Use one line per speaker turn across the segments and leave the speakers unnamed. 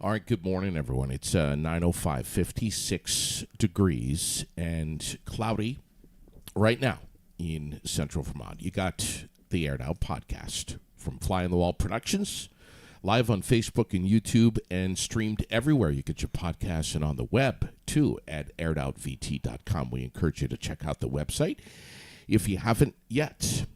All right, good morning, everyone. It's 9:05, 56 degrees and cloudy right now in central Vermont. You got the Aired Out podcast from Fly on the Wall Productions, live on Facebook and YouTube, and streamed everywhere. You get your podcasts and on the web, too, at airedoutVT.com. We encourage you to check out the website if you haven't yet.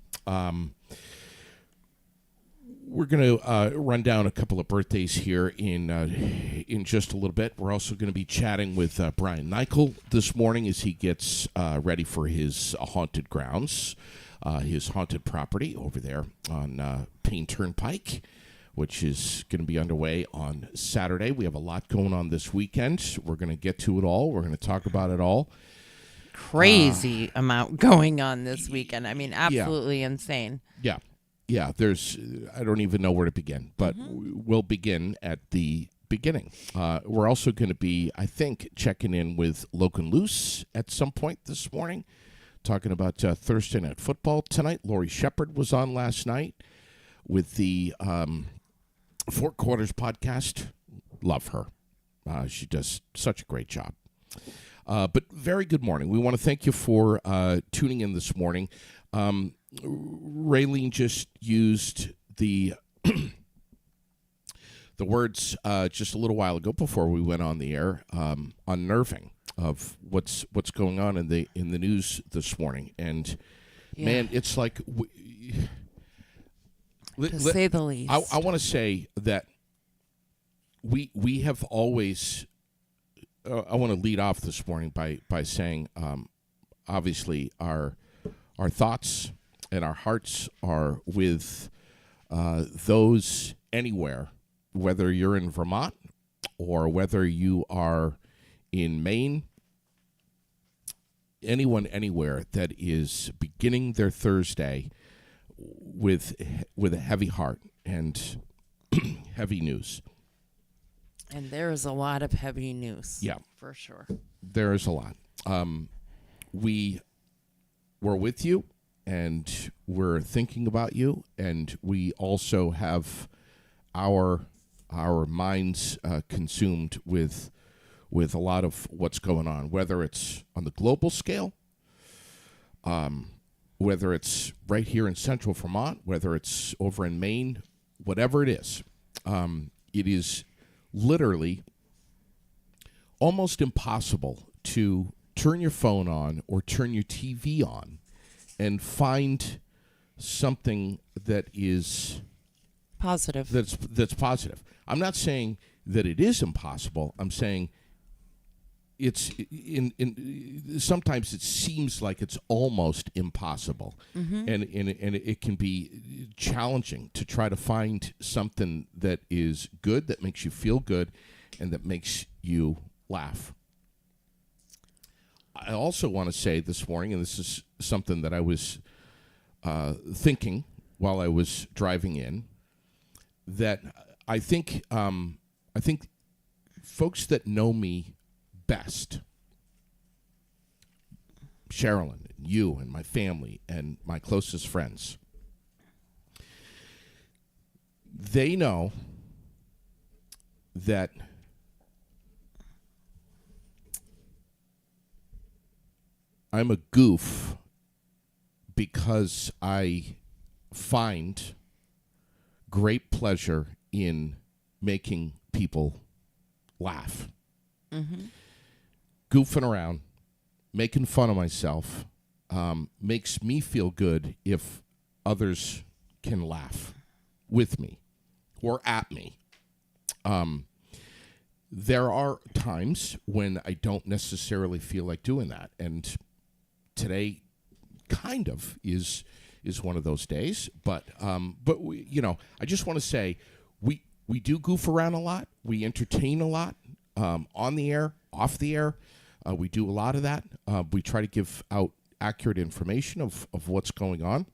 We're going to run down a couple of birthdays here in just a little bit. We're also going to be chatting with Brian Nichol this morning as he gets ready for his haunted grounds, his haunted property over there on Payne Turnpike, which is going to be underway on Saturday. We have a lot going on this weekend. We're going to get to it all. We're going to talk about it all.
Crazy amount going on this weekend. I mean, absolutely insane.
Yeah. Yeah, I don't even know where to begin, but we'll begin at the beginning. We're also going to be, I think, checking in with Logan Luce at some point this morning, talking about Thursday Night Football tonight. Lori Shepard was on last night with the Four Quarters podcast. Love her. She does such a great job. But very good morning. We want to thank you for tuning in this morning. Raylene just used the the words just a little while ago before we went on the air, unnerving of what's going on in the news this morning, and man, it's like
to say the least.
I want to say that we have always. I want to lead off this morning by saying, obviously our thoughts and our hearts are with those anywhere, whether you're in Vermont or whether you are in Maine, anyone anywhere that is beginning their Thursday with a heavy heart and heavy news.
And there is a lot of heavy news.
Yeah.
For sure.
There is a lot. We're with you, and we're thinking about you, and we also have our minds consumed with a lot of what's going on, whether it's on the global scale, whether it's right here in central Vermont, whether it's over in Maine, whatever it is. It is literally almost impossible to turn your phone on or turn your TV on and find something that is
positive.
That's positive. I'm not saying that it is impossible. I'm saying it's sometimes it seems like it's almost impossible, and it can be challenging to try to find something that is good, that makes you feel good, and that makes you laugh. I also want to say this morning, and this is something that I was thinking while I was driving in, that I think folks that know me best, Sherilyn, you, and my family, and my closest friends, they know that I'm a goof because I find great pleasure in making people laugh. Goofing around, making fun of myself, makes me feel good if others can laugh with me or at me. There are times when I don't necessarily feel like doing that, and today kind of is one of those days. But we, I just want to say we do goof around a lot. We entertain a lot on the air, off the air. We do a lot of that. We try to give out accurate information of what's going on.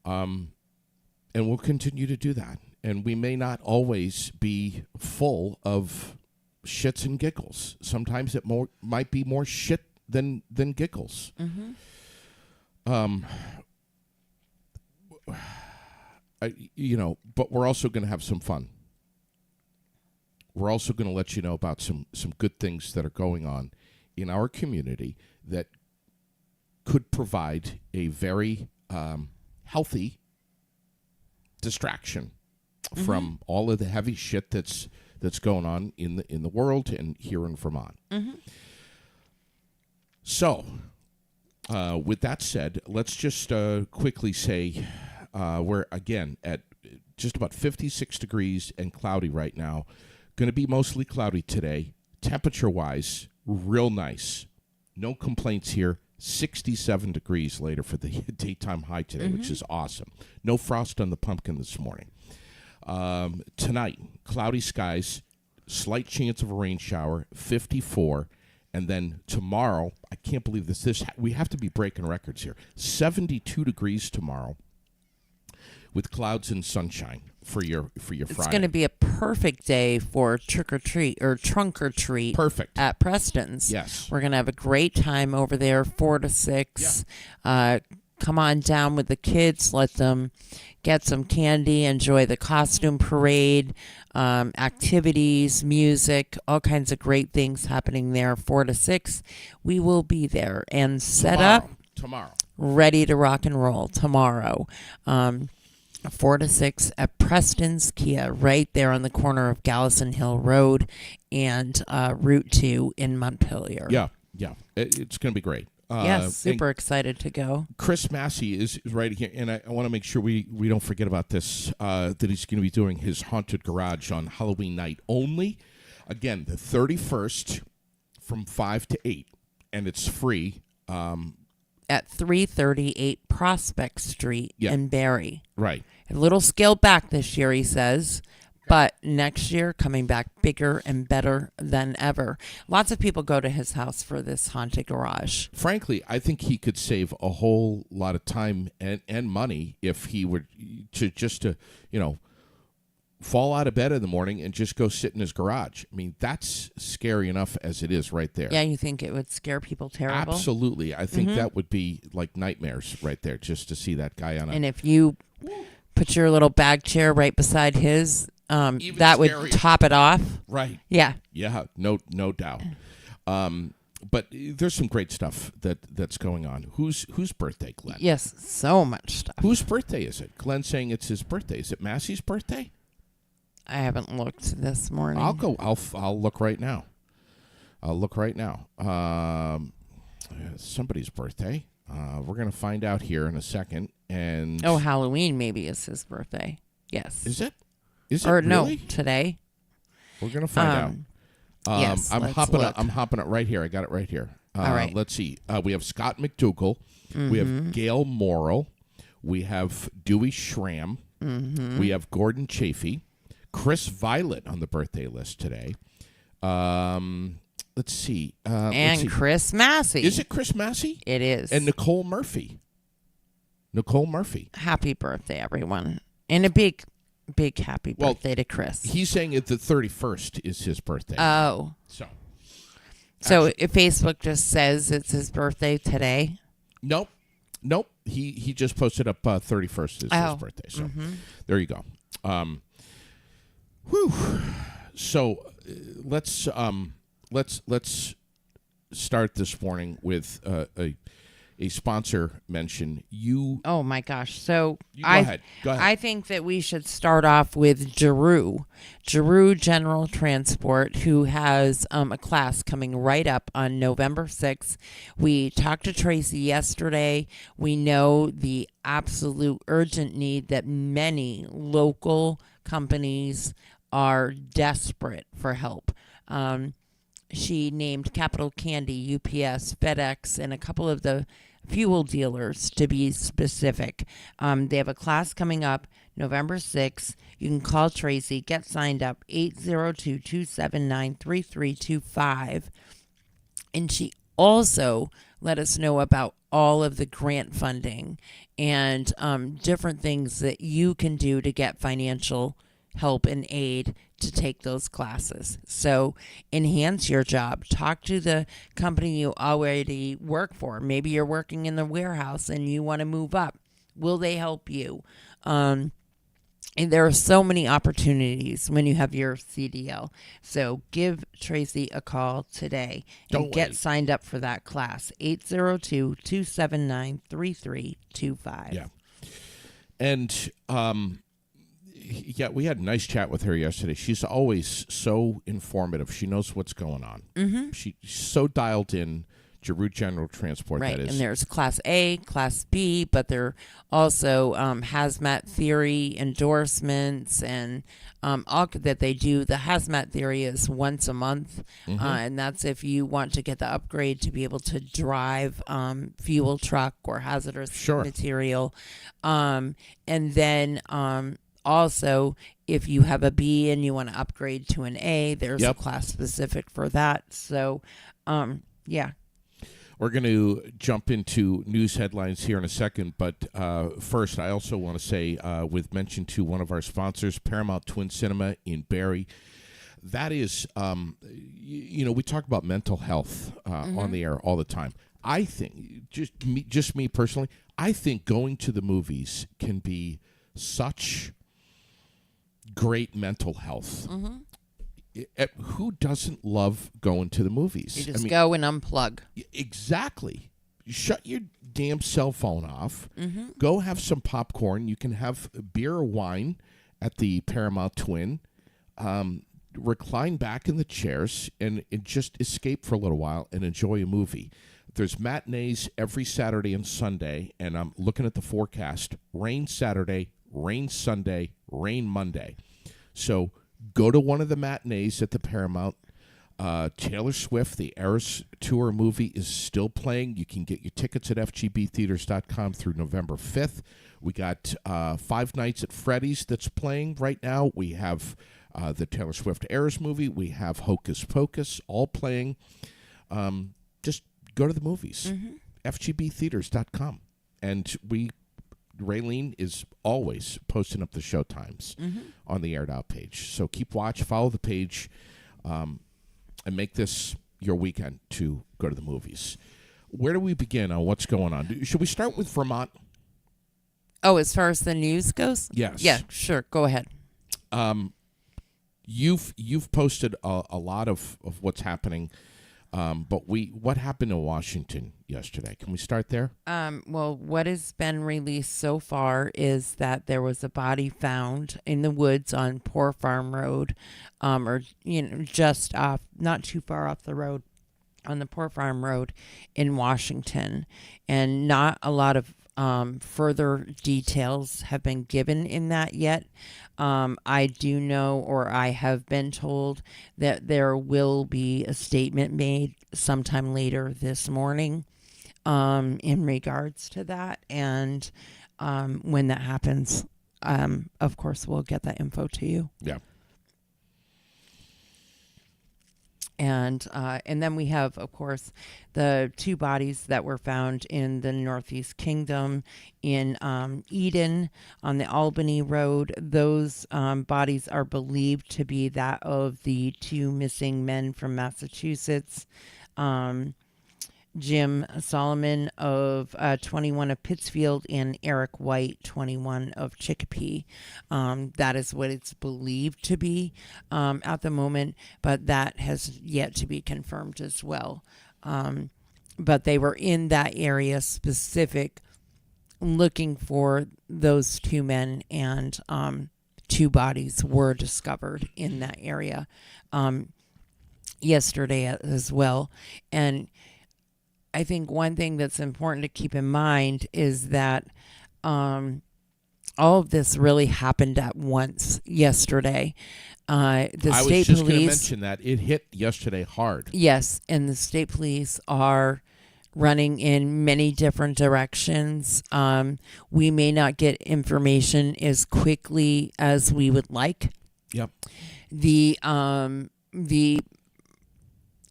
And we'll continue to do that. And we may not always be full of shits and giggles. Sometimes it might be more shit than giggles. But we're also going to have some fun. we're also going to let you know about some good things that are going on in our community that could provide a very healthy distraction from all of the heavy shit that's going on in the world and here in Vermont. So, with that said, let's just quickly say we're again at just about 56 degrees and cloudy right now. Going to be mostly cloudy today. Temperature-wise, real nice. No complaints here. 67 degrees later for the daytime high today, which is awesome. No frost on the pumpkin this morning. Tonight, cloudy skies, slight chance of a rain shower, 54. And then tomorrow, I can't believe this. We have to be breaking records here. 72 degrees tomorrow with clouds and sunshine for your Friday.
It's going to be a perfect day for trick or treat or trunk or treat.
Perfect.
At Preston's.
Yes.
We're going to have a great time over there, 4 to 6. Yeah. Come on down with the kids. Let them get some candy, enjoy the costume parade, activities, music, all kinds of great things happening there. 4 to 6. We will be there and set up
tomorrow,
ready to rock and roll tomorrow. 4 to 6 at Preston's Kia, right there on the corner of Gallison Hill Road and Route 2 in Montpelier.
Yeah. It's going to be great.
Yes, super excited to go.
Chris Massey is right here, and I want to make sure we don't forget about this, that he's going to be doing his Haunted Garage on Halloween night only. Again, the 31st from 5 to 8, and it's free.
At 338 Prospect Street in Barrie.
Right.
A little scaled back this year, he says. But next year, coming back bigger and better than ever. Lots of people go to his house for this Haunted Garage.
Frankly, I think he could save a whole lot of time and money if he were to fall out of bed in the morning and just go sit in his garage. I mean, that's scary enough as it is right there.
Yeah, you think it would scare people terrible?
Absolutely. I think that would be like nightmares right there, just to see that guy on a...
And if you put your little bag chair right beside his... that
scarier.
Would top it off.
Right.
Yeah.
Yeah, no doubt. But there's some great stuff that's going on. Whose birthday, Glenn?
Yes, so much stuff.
Whose birthday is it? Glenn's saying it's his birthday. Is it Massey's birthday?
I haven't looked this morning.
I'll look right now. Somebody's birthday. We're gonna find out here in a second. And
Halloween maybe is his birthday. Yes.
Is it? Is it
or
really?
No, today.
We're gonna find out.
Yes,
I'm hopping it right here. I got it right here.
All right.
Let's see. We have Scott McDougall. We have Gail Morrill. We have Dewey Schramm. We have Gordon Chafee. Chris Violet on the birthday list today. Let's see.
Chris Massey.
Is it Chris Massey?
It is.
And Nicole Murphy.
Happy birthday, everyone. And a big happy birthday to Chris.
He's saying that the 31st is his birthday.
Oh. So if Facebook just says it's his birthday today?
Nope. He just posted up 31st is his birthday. So there you go. So let's start this morning with a sponsor mention.
Oh my gosh! So
go ahead.
I think that we should start off with Giroux General Transport, who has a class coming right up on November 6th. We talked to Tracy yesterday. We know the absolute urgent need that many local companies are desperate for help. She named Capital Candy, UPS, FedEx, and a couple of the fuel dealers, to be specific. They have a class coming up November 6th. You can call Tracy, get signed up, 802-279-3325. And she also let us know about all of the grant funding and different things that you can do to get financial help and aid to take those classes. So enhance your job. Talk to the company you already work for. Maybe you're working in the warehouse and you want to move up. Will they help you? And there are so many opportunities when you have your CDL. So give Tracy a call today and
Don't
get
wait.
signed up for that class. 802-279-3325.
Yeah. And yeah, we had a nice chat with her yesterday. She's always so informative. She knows what's going on.
Mm-hmm.
She's so dialed in. Giroux General Transport,
Right,
that is.
and there's Class A, Class B, but there also hazmat theory endorsements and all that they do. The hazmat theory is once a month, and that's if you want to get the upgrade to be able to drive fuel truck or hazardous material. And then also, if you have a B and you want to upgrade to an A, there's a class specific for that. So, yeah.
We're going to jump into news headlines here in a second, but first, I also want to say, with mention to one of our sponsors, Paramount Twin Cinema in Barrie. That is, we talk about mental health on the air all the time. I think, just me personally, I think going to the movies can be such great mental health. Who doesn't love going to the movies?
You just go and unplug.
Exactly. Shut your damn cell phone off. Go have some popcorn. You can have beer or wine at the Paramount Twin. Recline back in the chairs and just escape for a little while and enjoy a movie. There's matinees every Saturday and Sunday, and I'm looking at the forecast. Rain Saturday, rain Sunday, rain Monday. So go to one of the matinees at the Paramount. Taylor Swift, the Eras Tour movie, is still playing. You can get your tickets at fgbtheaters.com through November 5th. We got 5 Nights at Freddy's that's playing right now. We have the Taylor Swift Eras movie. We have Hocus Pocus all playing. Just go to the movies. fgbtheaters.com. And Raylene is always posting up the show times on the Aired Out page. So keep watch, follow the page, and make this your weekend to go to the movies. Where do we begin on what's going on? Should we start with Vermont?
Oh, as far as the news goes?
Yes.
Yeah, sure. Go ahead.
You've posted a lot of what's happening. But what happened in Washington yesterday? Can we start there?
Well, what has been released so far is that there was a body found in the woods on Poor Farm Road, just off, not too far off the road, on the Poor Farm Road in Washington, and not a lot of further details have been given in that yet. I do know, or I have been told, that there will be a statement made sometime later this morning in regards to that. And when that happens, of course, we'll get that info to you.
Yeah.
And then we have, of course, the 2 bodies that were found in the Northeast Kingdom in Eden on the Albany Road. Those bodies are believed to be that of the 2 missing men from Massachusetts. Jim Solomon of 21 of Pittsfield and Eric White, 21 of Chicopee. That is what it's believed to be at the moment, but that has yet to be confirmed as well. But they were in that area specific looking for those 2 men, and 2 bodies were discovered in that area yesterday as well. And I think one thing that's important to keep in mind is that all of this really happened at once yesterday. The
I
state
was just going to
police
mention that. It hit yesterday hard.
Yes, and the state police are running in many different directions. We may not get information as quickly as we would like.
Yep.
The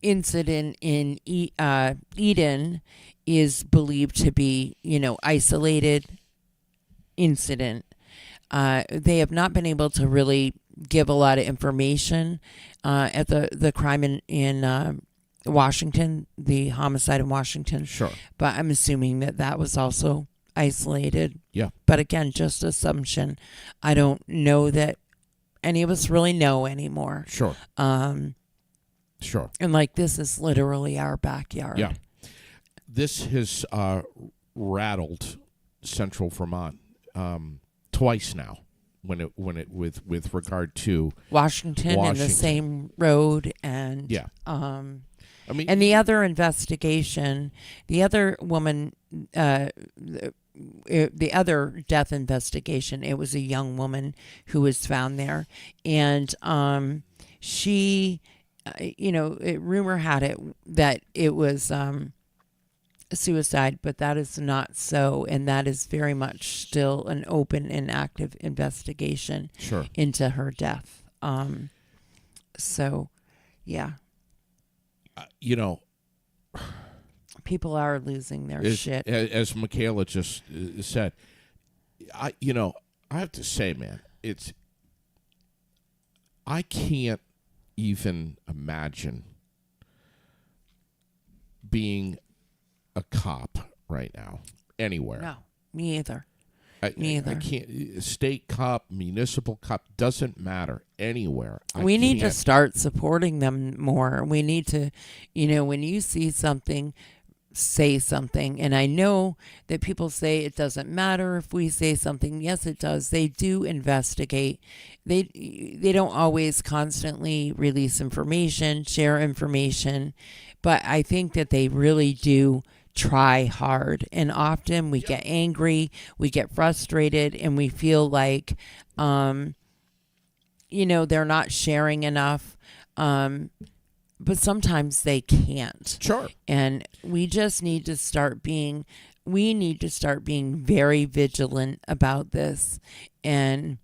incident in Eden is believed to be, isolated incident. They have not been able to really give a lot of information at the crime in Washington, the homicide in Washington.
Sure.
But I'm assuming that was also isolated.
Yeah.
But again, just assumption. I don't know that any of us really know anymore.
Sure. Sure.
And like, this is literally our backyard.
Yeah. This has rattled Central Vermont twice now. When it with regard to
Washington and the same road, and
yeah. I mean,
and the other investigation, the other woman, the other death investigation, it was a young woman who was found there, and she, rumor had it that it was suicide, but that is not so, and that is very much still an open and active investigation
sure.
into her death. So, yeah. People are losing their shit.
As Michaela just said, I have to say, man, I can't even imagine being a cop right now anywhere.
No, me either.
Me either. I can't. State cop, municipal cop, doesn't matter anywhere.
We need to start supporting them more. We need to, when you see something, say something. And I know that people say it doesn't matter if we say something. Yes, it does. They do investigate. They don't always constantly release information, share information, but I think that they really do try hard, and often we get angry, we get frustrated, and we feel like they're not sharing enough, but sometimes they can't.
Sure.
And we just need to start being very vigilant about this. And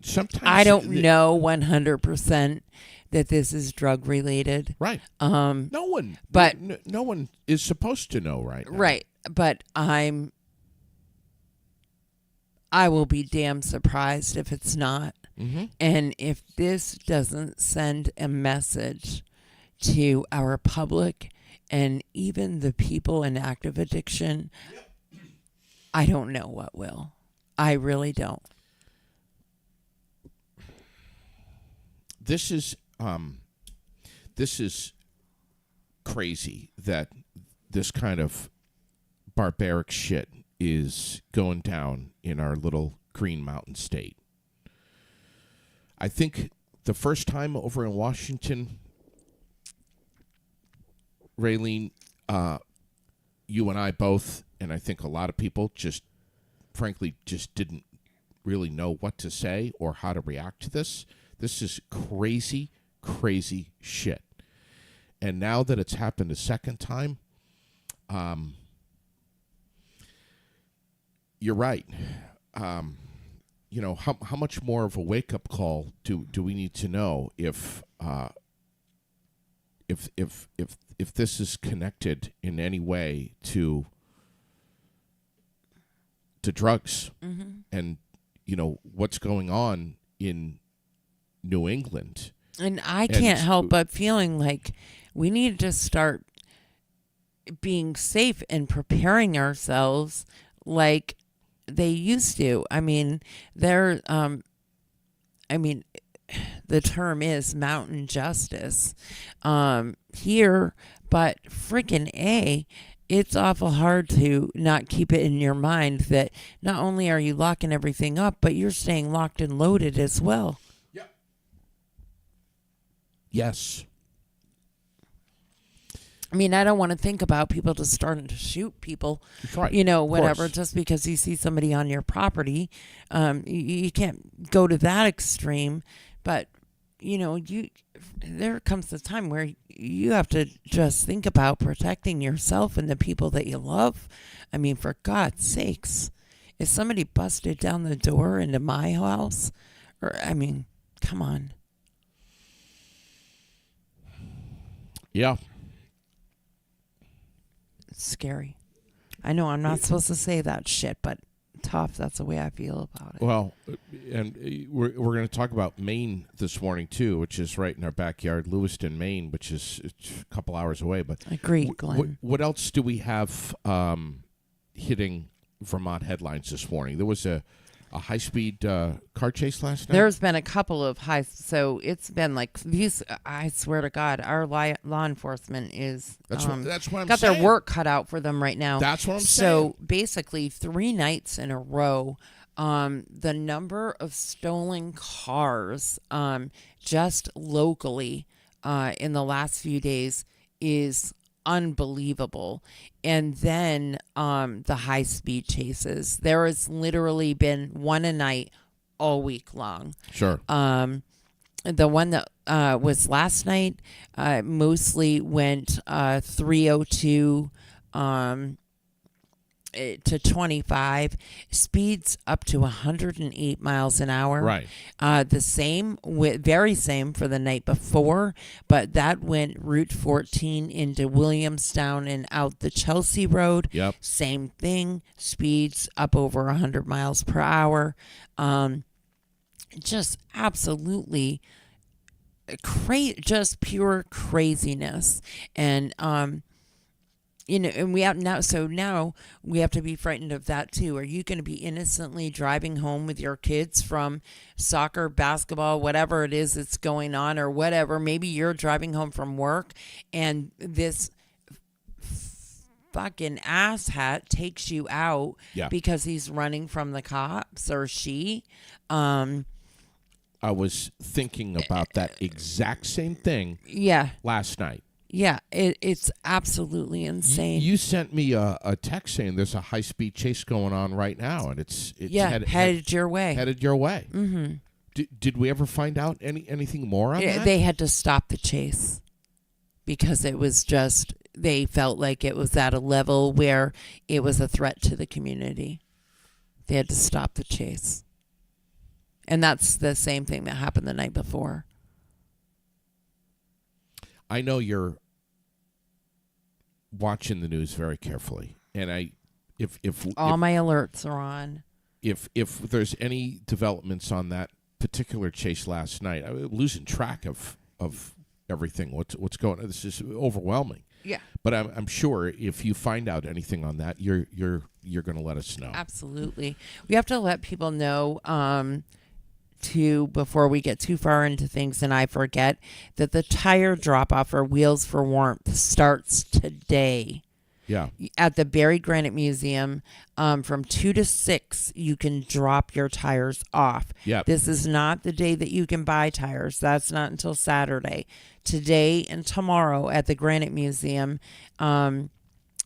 sometimes
I don't know 100% that this is drug related.
Right. No one is supposed to know right now.
Right. But I will be damn surprised if it's not.
Mm-hmm.
And if this doesn't send a message to our public and even the people in active addiction, I don't know what will. I really don't.
This is crazy that this kind of barbaric shit is going down in our little Green Mountain state. I think the first time over in Washington, Raylene, you and I both, and I think a lot of people frankly didn't really know what to say or how to react to this. This is crazy, crazy shit. And now that it's happened a second time, you're right. How much more of a wake-up call do we need to know if this is connected in any way to drugs,
mm-hmm.
and what's going on in New England.
And I can't help but feeling like we need to start being safe and preparing ourselves like they used to. I mean, the term is mountain justice here, but freaking it's awful hard to not keep it in your mind that not only are you locking everything up, but you're staying locked and loaded as well.
Yep. Yes.
I mean, I don't want to think about people just starting to shoot people,
right.
Whatever, just because you see somebody on your property. You can't go to that extreme, but, there comes a time where you have to just think about protecting yourself and the people that you love. I mean, for God's sakes, if somebody busted down the door into my house, come on.
Yeah.
It's scary. I know I'm not supposed to say that shit, but tough. That's the way I feel about it.
Well, and we're going to talk about Maine this morning too, which is right in our backyard, Lewiston, Maine, which is a couple hours away. But
agreed, Glenn.
What else do we have hitting Vermont headlines this morning. There was a high-speed car chase last night.
There's been a couple of so it's been like these. I swear to God, our law enforcement is
That's what I'm
got
saying.
their work cut out for them right now.
That's what I'm saying.
So basically, 3 nights in a row, the number of stolen cars, just locally, in the last few days is unbelievable. And then the high speed chases. There has literally been one a night all week long.
Sure.
The one that was last night mostly went 302 to 25, speeds up to 108 miles an hour.
Right.
The same, very same for the night before, but that went Route 14 into Williamstown and out the Chelsea Road.
Yep.
Same thing, speeds up over 100 miles per hour. Just absolutely just pure craziness. And and we have now. So now we have to be frightened of that too. Are you going to be innocently driving home with your kids from soccer, basketball, whatever it is that's going on, or whatever? Maybe you're driving home from work, and this fucking asshat takes you out because he's running from the cops, or she.
I was thinking about that exact same thing.
Yeah.
Last night.
Yeah, it's absolutely insane.
You sent me a text saying there's a high-speed chase going on right now, and it's
headed your way.
Headed your way. Mm-hmm. Did we ever find out anything more on that?
They had to stop the chase because it was just, they felt like it was at a level where it was a threat to the community. They had to stop the chase. And that's the same thing that happened the night before.
I know you're watching the news very carefully, and if
my alerts are on.
If there's any developments on that particular chase last night, I'm losing track of everything. What's going on? This is overwhelming.
Yeah.
But I'm sure if you find out anything on that, you're going to let us know.
Absolutely. We have to let people know. Before we get too far into things and I forget, that the tire drop off for Wheels for Warmth starts today.
Yeah.
At the Barry Granite Museum, from 2 to 6, you can drop your tires off.
Yeah.
This is not the day that you can buy tires. That's not until Saturday. Today and tomorrow at the Granite Museum,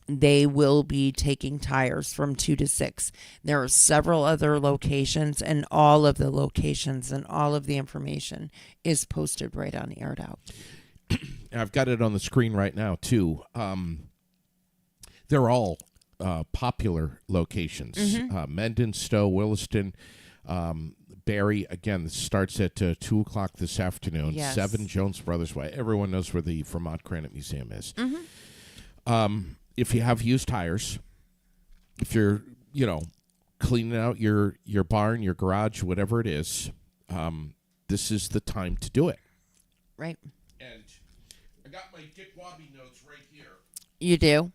they will be taking tires from 2 to 6. There are several other locations, and all of the locations and all of the information is posted right on Aired Out.
I've got it on the screen right now, too. They're all popular locations.
Mm-hmm.
Mendon, Stowe, Williston, Barry. Again, this starts at 2 o'clock this afternoon.
Yes.
7 Jones Brothers Way. Everyone knows where the Vermont Granite Museum is.
Mm-hmm.
If you have used tires, if you're, cleaning out your barn, your garage, whatever it is, this is the time to do it.
Right.
And I got my Dick Wabi notes right here.
You do?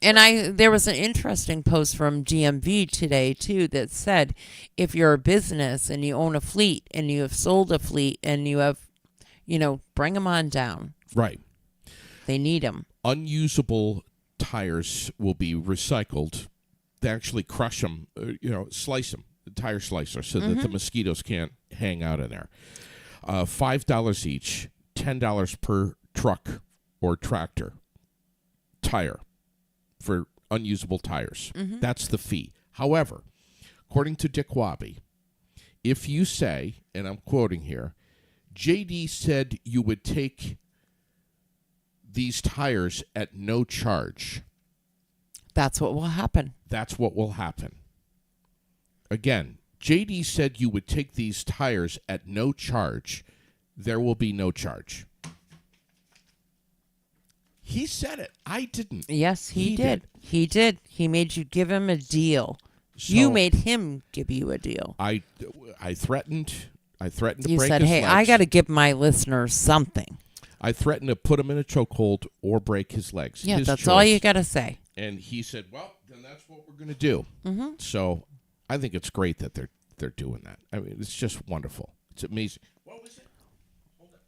And there was an interesting post from GMV today, too, that said, if you're a business and you own a fleet and you have sold a fleet and you have, bring them on down.
Right.
They need them.
Unusable tires will be recycled. They actually crush them, slice them, the tire slicer, so that the mosquitoes can't hang out in there. $5 each, $10 per truck or tractor tire for unusable tires.
Mm-hmm.
That's the fee. However, according to Dick Wabi, if you say, and I'm quoting here, JD said you would take these tires at no charge.
That's what will happen.
That's what will happen. Again, JD said you would take these tires at no charge. There will be no charge. He said it. I didn't.
Yes, he did. He did. He made you give him a deal.
So
you made him give you a deal.
I threatened. I threatened to
You
break
said,
his
hey,
legs.
I got to give my listeners something.
I threatened to put him in a chokehold or break his legs.
Yeah,
His
that's
choice.
all you got to say.
And he said, "Well, then that's what we're going to do."
Mm-hmm.
So I think it's great that they're doing that. I mean, it's just wonderful. It's amazing. What was it? Hold on.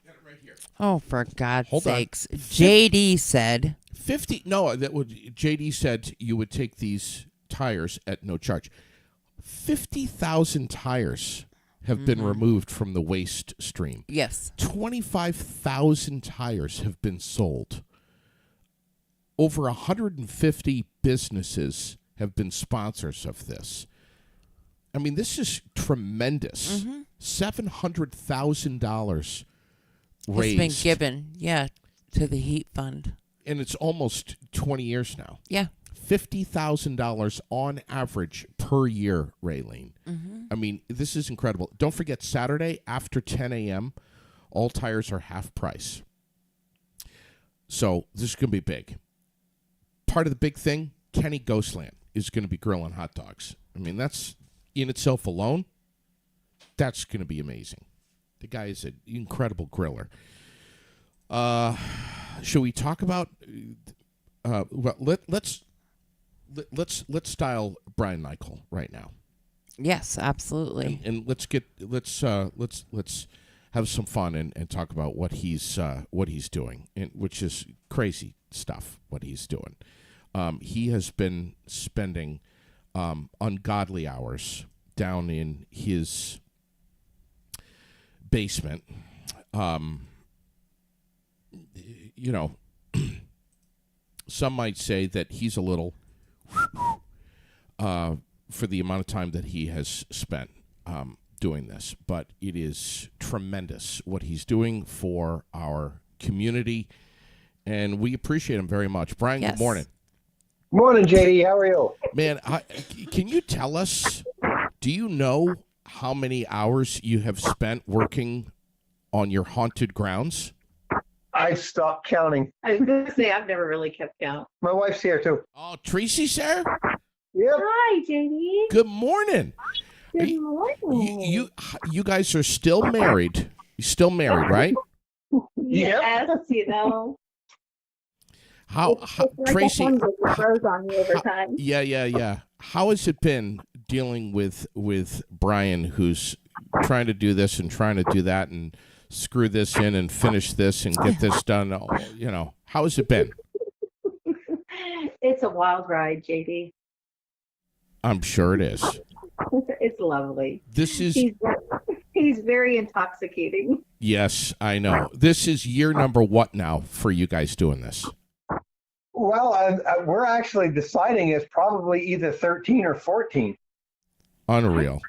Got it right here.
Oh, for God's
Hold on.
sakes. JD said
50. No, that would JD said you would take these tires at no charge. 50,000 tires have been removed from the waste stream.
yes.
25,000 tires have been sold. Over 150 businesses have been sponsors of this. I mean, this is tremendous. $700,000 raised.
It's been given, to the heat fund.
And it's almost 20 years now.
Yeah.
$50,000 on average per year, Raylene. I mean, this is incredible. Don't forget, Saturday after 10 a.m., all tires are half price. So this is going to be big. Part of the big thing, Kenny Ghostland is going to be grilling hot dogs. I mean, that's in itself alone, that's going to be amazing. The guy is an incredible griller. Should we talk about? Well, let's style Brian Nichol right now,
Yes, absolutely.
and let's have some fun and talk about what he's doing, and which is crazy stuff. What he's doing, he has been spending ungodly hours down in his basement. You know, some might say that he's a little for the amount of time that he has spent doing this, but it is tremendous what he's doing for our community, and we appreciate him very much. Brian,
Yes.
good morning.
Morning, JD. How are you?
Man, can you tell us, do you know how many hours you have spent working on your haunted grounds?
I stopped counting.
I was going to say, I've never really kept count.
My wife's here, too.
Oh, Tracy's there?
Yep.
Hi, JD.
Good morning.
Good
You,
morning.
you guys are still married. You're still married, right?
Yes, you know.
How
It's like
Tracy?
a fungus that grows on you over time.
Yeah. How has it been dealing with Brian, who's trying to do this and trying to do that and screw this in and finish this and get this done? You know, how has it been?
It's a wild ride, JD.
I'm sure it is.
It's lovely.
This is
He's very intoxicating.
yes, I know. This is year number what now for you guys doing this?
Well, we're actually deciding it's probably either 13 or 14.
Unreal.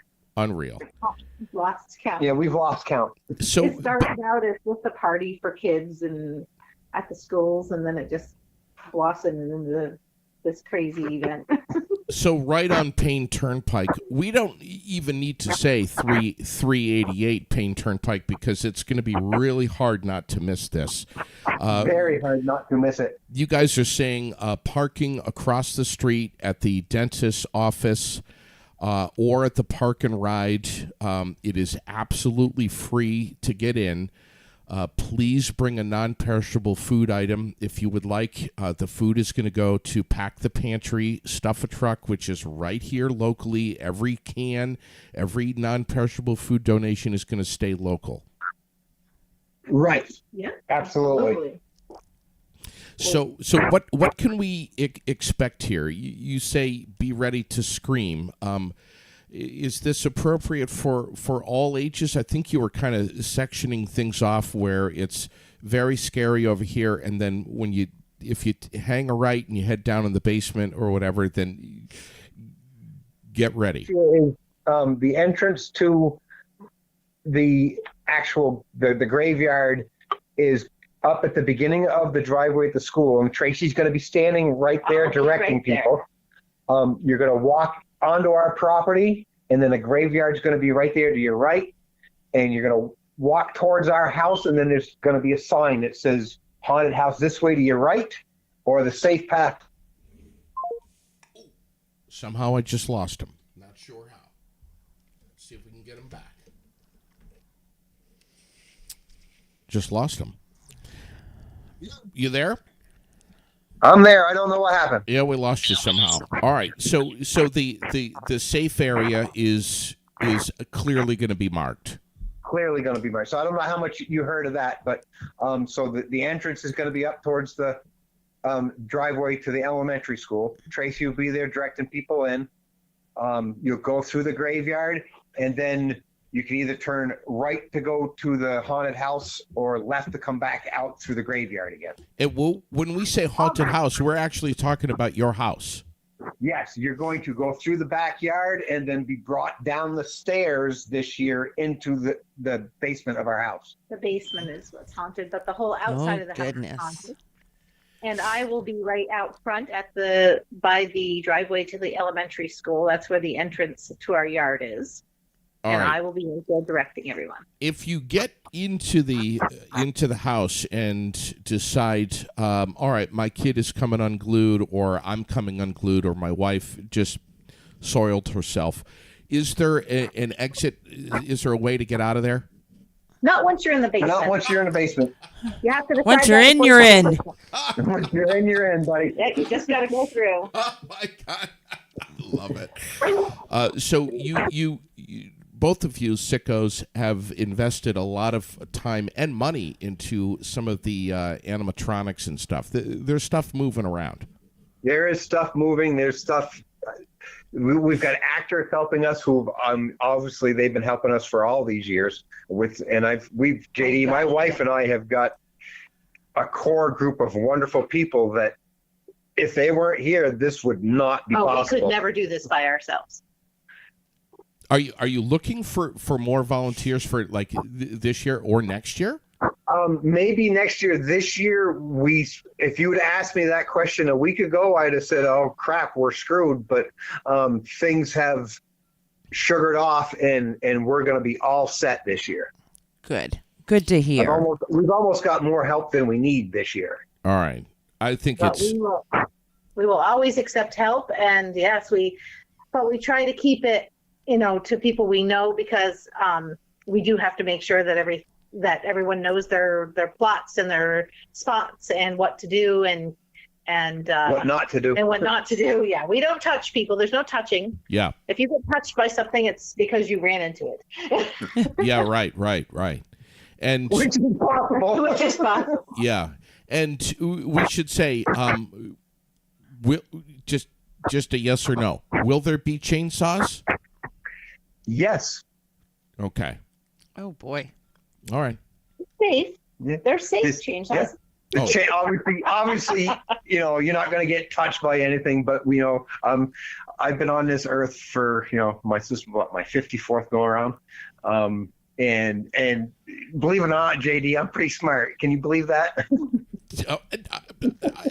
Lost count.
Yeah, we've lost count.
So
It started out as just a party for kids and at the schools, and then it just blossomed into this crazy event.
So right on Payne Turnpike, we don't even need to say 388 Payne Turnpike because it's going to be really hard not to miss this.
Very hard not to miss it.
You guys are saying parking across the street at the dentist's office or at the park and ride. It is absolutely free to get in. Please bring a non-perishable food item if you would like. The food is going to go to Pack the Pantry Stuff a Truck, which is right here locally. Every can, every non-perishable food donation is going to stay local.
Right.
Yeah,
Absolutely.
So what can we expect here? You say be ready to scream. Is this appropriate for all ages? I think you were kind of sectioning things off where it's very scary over here, and then if you hang a right and you head down in the basement or whatever, then get ready.
Here is the entrance to the actual the graveyard is up at the beginning of the driveway at the school, and Tracy's going to be standing right there
Oh,
directing
right there.
people. You're going to walk onto our property, and then the graveyard's going to be right there to your right, and you're going to walk towards our house, and then there's going to be a sign that says haunted house this way to your right, or the safe path.
Somehow I just lost him. Not sure how. Let's see if we can get him back. Just lost him. You there?
I'm there. I don't know what happened.
Yeah, we lost you somehow. All right. So the safe area is clearly going to be marked.
Clearly going to be marked. So I don't know how much you heard of that, but so the entrance is going to be up towards the driveway to the elementary school. Tracy will be there directing people in. You'll go through the graveyard, and then you can either turn right to go to the haunted house or left to come back out through the graveyard again.
When we say haunted house, we're actually talking about your house.
Yes, you're going to go through the backyard and then be brought down the stairs this year into the basement of our house.
The basement is what's haunted, but the whole outside of the house is haunted. And I will be right out front by the driveway to the elementary school. That's where the entrance to our yard is.
All
and
right.
I will be there directing everyone.
If you get into the house and decide, all right, my kid is coming unglued, or I'm coming unglued, or my wife just soiled herself, is there an exit? Is there a way to get out of there?
Not once you're in the basement.
Not once you're in the basement.
You have to decide
Once you're
that
in,
before
you're
you
in.
go.
Once you're in, you're in, buddy.
Yeah, you just got to go through.
Oh my God, I love it. So you both of you sickos have invested a lot of time and money into some of the animatronics and stuff. There's stuff moving around.
There is stuff moving. There's stuff. We've got actors helping us who obviously they've been helping us for all these years. JD, my wife and I have got a core group of wonderful people that if they weren't here, this would not be possible.
We could never do this by ourselves.
Are you looking for more volunteers for like this year or next year?
Maybe next year. This year, if you would asked me that question a week ago, I'd have said, "Oh crap, we're screwed." But things have sugared off, and we're going to be all set this year.
Good to hear.
We've almost got more help than we need this year.
All right, I think
But we will always accept help, and yes, but we try to keep it, to people we know, because we do have to make sure that everyone knows their plots and their spots and what to do and
what not to do.
And what not to do. Yeah, we don't touch people. There's no touching.
Yeah.
If you get touched by something, it's because you ran into it.
Yeah. Right. And
which is possible.
Which is possible.
Yeah, and we should say, will just a yes or no. Will there be chainsaws?
Yes.
Okay.
Oh boy.
All right.
Safe.
Yeah.
They're safe chainsaws.
Yeah. Obviously, you're not going to get touched by anything, but I've been on this earth for, my 54th go around. And believe it or not, JD, I'm pretty smart. Can you believe that?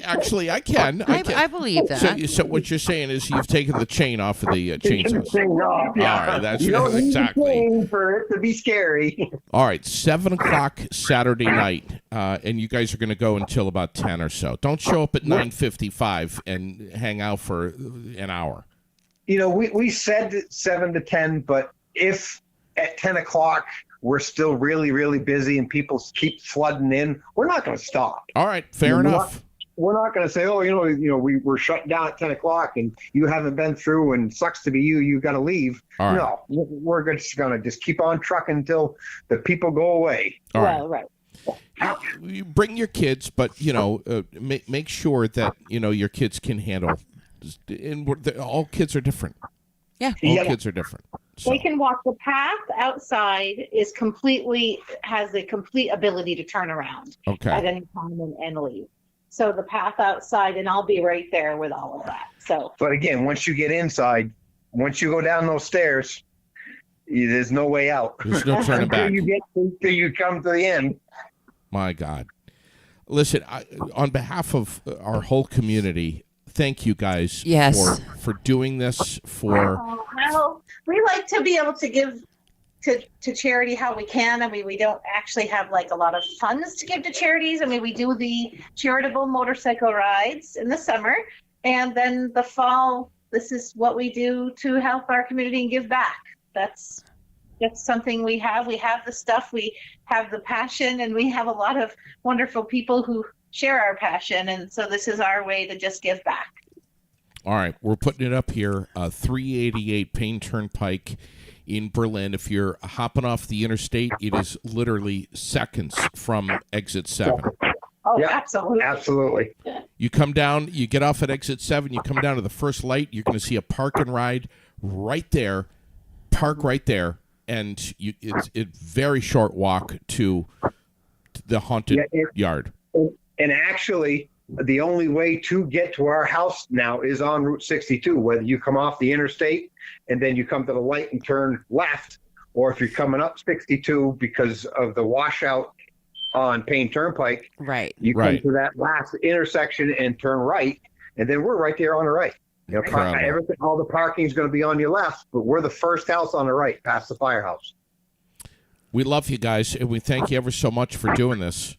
Actually, I can.
I believe that.
So what you're saying is you've taken the chain off of the chainsaws.
Off, yeah.
All right, that's
you don't
exactly.
need the chain for it to be scary.
All right, 7:00 Saturday night, and you guys are going to go until about 10 or so. Don't show up at 9:55 and hang out for an hour.
We said 7 to 10, but if at 10 o'clock we're still really, really busy and people keep flooding in, we're not going to stop.
All right, fair enough.
We're not going to say, we were shut down at 10 o'clock and you haven't been through and sucks to be you got to leave.
All right.
No, we're just going to keep on trucking until the people go away.
All right.
Right.
You bring your kids, but make sure that your kids can handle. And all kids are different.
Yeah.
All kids are different. So.
They can walk. The path outside has the complete ability to turn around at any time and leave. So the path outside, and I'll be right there with all of that. So.
But again, once you get inside, once you go down those stairs, there's no way out.
There's no turning back.
Until you come to the end.
My God. Listen, on behalf of our whole community, thank you guys for doing this.
Well, we like to be able to give to charity how we can. I mean, we don't actually have like a lot of funds to give to charities. I mean, we do the charitable motorcycle rides in the summer, and then the fall, this is what we do to help our community and give back. That's something we have. We have the stuff, we have the passion, and we have a lot of wonderful people who share our passion. And so this is our way to just give back.
All right, we're putting it up here, 388 Payne Turnpike in Berlin. If you're hopping off the interstate, it is literally seconds from exit 7.
Oh,
Yeah,
absolutely.
Absolutely.
You come down, you get off at exit 7, you come down to the first light, you're going to see a park and ride right there, park right there, and it's a very short walk to the haunted yard.
And actually, the only way to get to our house now is on Route 62, whether you come off the interstate and then you come to the light and turn left, or if you're coming up 62 because of the washout on Payne Turnpike,
Right.
you come
Right.
to that last intersection and turn right, and then we're right there on the right. You know,
Incredible.
all the parking is going to be on your left, but we're the first house on the right, past the firehouse.
We love you guys, and we thank you ever so much for doing this.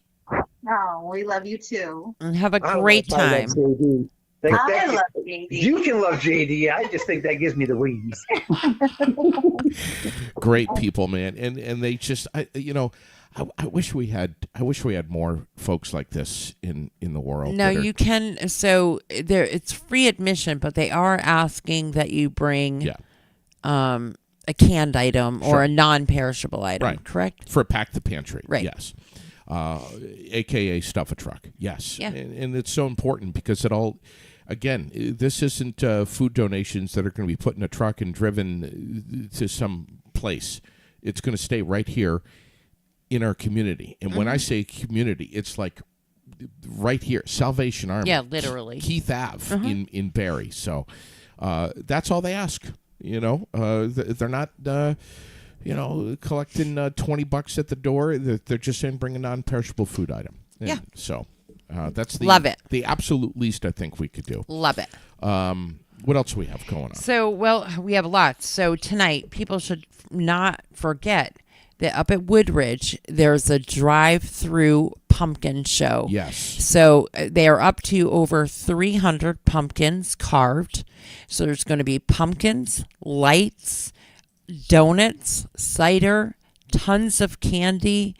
Oh, we love you too.
And have a
I don't know
great
if I love
time.
JD.
I love JD.
You can love JD. I just think that gives me the wings.
Great people, man, and they just, I wish we had more folks like this in the world.
No,
that are-
you can. So there, it's free admission, but they are asking that you bring
Yeah.
a canned item or
Sure.
a non-perishable item.
Right.
Correct.
for Pack the Pantry.
Right.
Yes. AKA Stuff a Truck. Yes.
Yeah.
And it's so important because it all, again, this isn't food donations that are going to be put in a truck and driven to some place. It's going to stay right here in our community. And when I say community, it's like right here, Salvation Army.
Yeah, literally.
Keith Ave in Barrie. So that's all they ask. You know, they're not, collecting $20 at the door. They're just saying bring a non-perishable food item. And
Yeah.
So that's
Love it.
the absolute least I think we could do.
Love it.
What else do we have going on?
So, well, we have lots. So tonight, people should not forget that up at Woodridge, there's a drive-through pumpkin show.
Yes.
So they are up to over 300 pumpkins carved. So there's going to be pumpkins, lights, donuts, cider, tons of candy,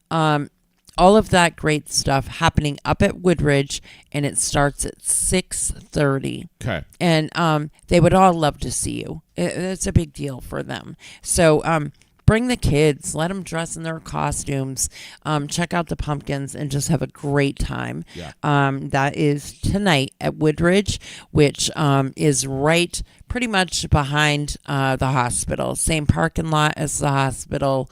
all of that great stuff happening up at Woodridge, and it starts at 6:30.
Okay.
And they would all love to see you. It's a big deal for them. So bring the kids, let them dress in their costumes, check out the pumpkins, and just have a great time.
Yeah.
That is tonight at Woodridge, which is right pretty much behind the hospital. Same parking lot as the hospital.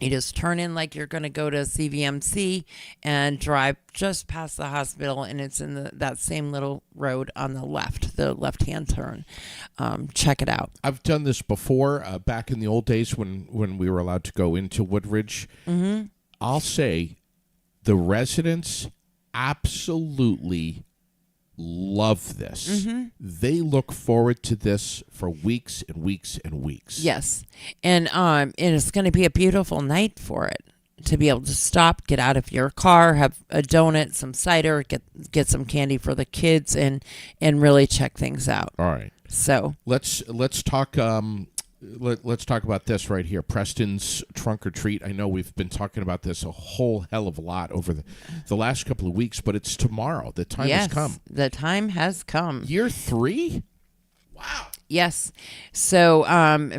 You just turn in like you're going to go to CVMC and drive just past the hospital, and it's in that same little road on the left-hand turn. Check it out.
I've done this before, back in the old days when we were allowed to go into Woodridge. Mm-hmm. I'll say the residents absolutely love this.
Mm-hmm.
They look forward to this for weeks and weeks and weeks.
Yes, and it's going to be a beautiful night for it. To be able to stop, get out of your car, have a donut, some cider, get some candy for the kids, and really check things out.
All right.
So
Let's talk. Let's talk about this right here. Preston's Trunk or Treat. I know we've been talking about this a whole hell of a lot over the last couple of weeks, but it's tomorrow. The time
yes,
has come.
the time has come.
Year 3? Wow.
Yes. So